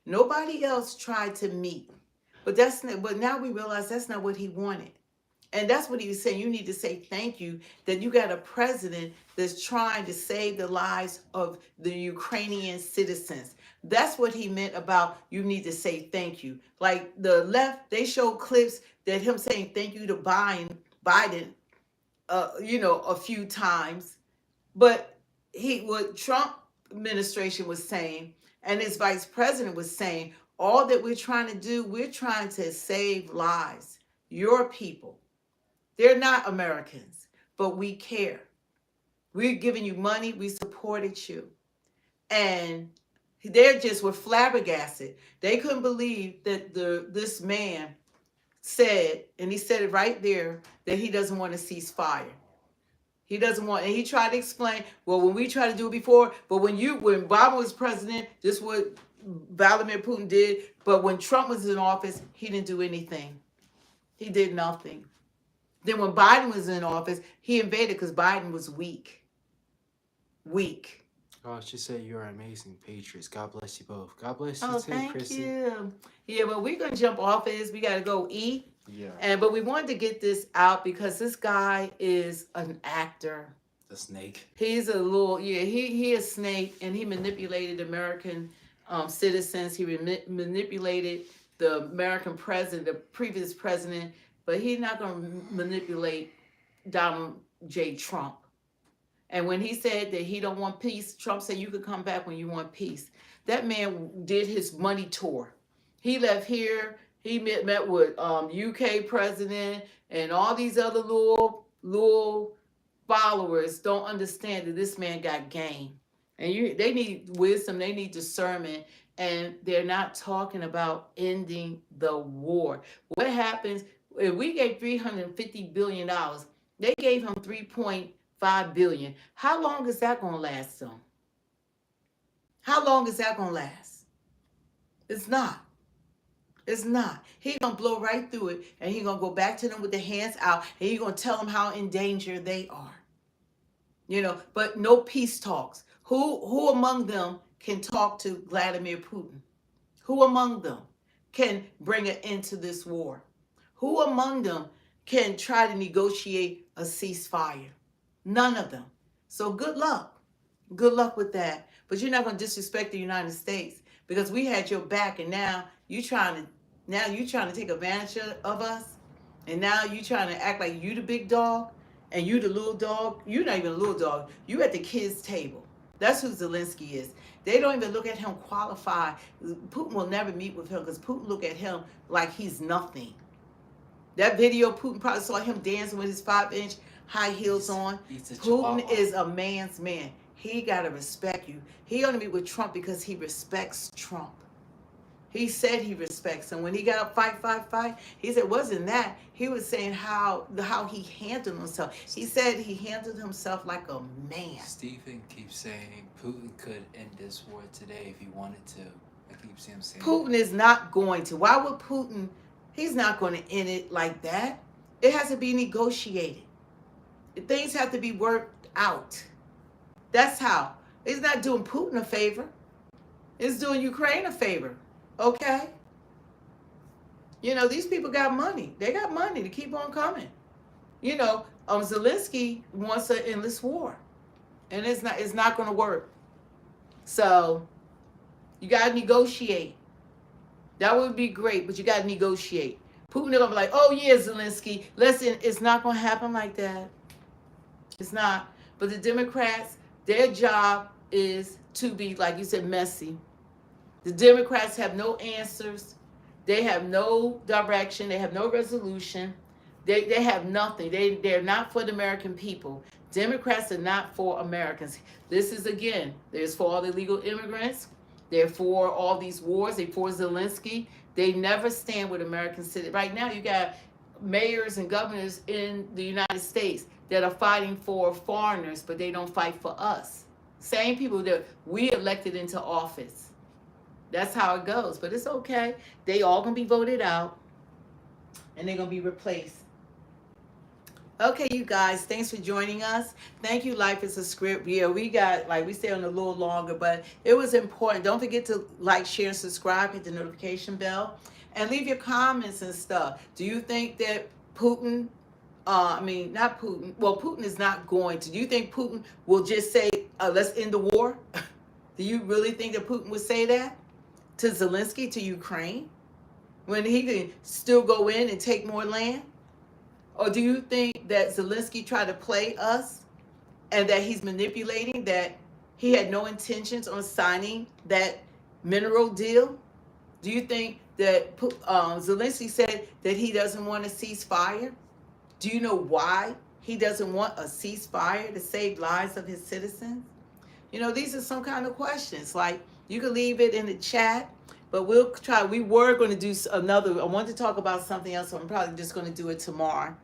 S1: Nobody else tried to meet. But now we realize that's not what he wanted. And that's what he was saying. You need to say thank you that you got a president that's trying to save the lives of the Ukrainian citizens. That's what he meant about you need to say thank you. Like the left, they showed clips that him saying thank you to Biden, a few times. But what Trump administration was saying and his vice president was saying, all that we're trying to do, we're trying to save lives. Your people. They're not Americans, but we care. We're giving you money. We supported you. And They just were flabbergasted. They couldn't believe that this man said, and he said it right there, that he doesn't want to cease fire. He doesn't want, and he tried to explain, well, when we tried to do it before, but when Obama was president, this is what Vladimir Putin did. But when Trump was in office, he didn't do anything. He did nothing. Then when Biden was in office, he invaded because Biden was weak. Weak.
S2: Oh, she said you're amazing patriots. God bless you both. God bless you
S1: Oh,
S2: too,
S1: thank
S2: Chrissy.
S1: you. Yeah, but we're gonna jump off of this. We gotta go eat.
S2: Yeah.
S1: But we wanted to get this out because this guy is an actor.
S2: The snake.
S1: He's a little, he is snake, and he manipulated American citizens. He manipulated the American president, the previous president, but he's not going to manipulate Donald J. Trump. And when he said that he don't want peace, Trump said you could come back when you want peace. That man did his money tour. He left here. He met with UK president and all these other little followers don't understand that this man got game. And they need wisdom. They need discernment. And they're not talking about ending the war. What happens if we gave $350 billion? They gave him $3.5 billion. How long is that going to last them? How long is that going to last? It's not. It's not. He's going to blow right through it, and he's going to go back to them with their hands out, and he's going to tell them how in danger they are. But no peace talks. Who among them can talk to Vladimir Putin? Who among them can bring an end to this war? Who among them can try to negotiate a ceasefire? None of them. So good luck. Good luck with that. But you're not going to disrespect the United States because we had your back, and now you're trying to take advantage of us, and now you're trying to act like you the big dog and you the little dog. You're not even a little dog. You at the kids' table. That's who Zelenskyy is. They don't even look at him qualified. Putin will never meet with him because Putin look at him like he's nothing. That video, Putin probably saw him dancing with his 5-inch high heels on. Putin is a man's man. He got to respect you. He only meet with Trump because he respects Trump. He said he respects him. When he got up, fight, he said, wasn't that? He was saying how he handled himself. He said he handled himself like a man.
S2: Stephen keeps saying Putin could end this war today if he wanted to. I keep seeing him saying
S1: Putin is not going to. Why would Putin? He's not going to end it like that. It has to be negotiated. Things have to be worked out. That's how. It's not doing Putin a favor. It's doing Ukraine a favor. Okay? These people got money. They got money to keep on coming. Zelenskyy wants an endless war. And it's not going to work. So, you got to negotiate. That would be great, but you got to negotiate. Putin is going to be like, oh, yeah, Zelenskyy. Listen, it's not going to happen like that. It's not. But the Democrats, their job is to be, like you said, messy. The Democrats have no answers. They have no direction. They have no resolution. They have nothing. They're not for the American people. Democrats are not for Americans. This is, again, there's for all the illegal immigrants. They're for all these wars. They're for Zelenskyy. They never stand with American citizens. Right now, you got mayors and governors in the United States that are fighting for foreigners, but they don't fight for us. Same people that we elected into office. That's how it goes. But it's okay. They all going to be voted out, and they're going to be replaced. Okay, you guys, thanks for joining us. Thank you, Life is a Script. Yeah, we got, like, we stayed on a little longer, but it was important. Don't forget to like, share, and subscribe, hit the notification bell, and leave your comments and stuff. Do you think that Putin, not Putin, well, Putin is not going to. Do you think Putin will just say, let's end the war? Do you really think that Putin would say that to Zelenskyy, to Ukraine, when he can still go in and take more land? Or do you think that Zelenskyy tried to play us and that he's manipulating, that he had no intentions on signing that mineral deal? Do you think that Zelenskyy said that he doesn't want a ceasefire? Do you know why he doesn't want a ceasefire to save lives of his citizens? These are some kind of questions. Like, You can leave it in the chat, but we'll try. We were going to do another. I want to talk about something else, so I'm probably just going to do it tomorrow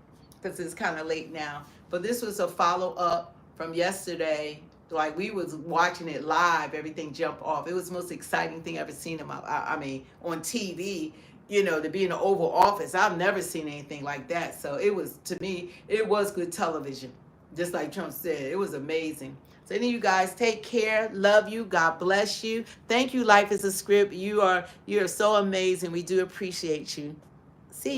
S1: because it's kind of late now. But this was a follow-up from yesterday. Like, we was watching it live, everything jumped off. It was the most exciting thing I've ever seen on TV, to be in the Oval Office. I've never seen anything like that. So it was, to me, it was good television. Just like Trump said, it was amazing. So any of you guys, take care. Love you. God bless you. Thank you, Life is a Script. You are so amazing. We do appreciate you. See y'all.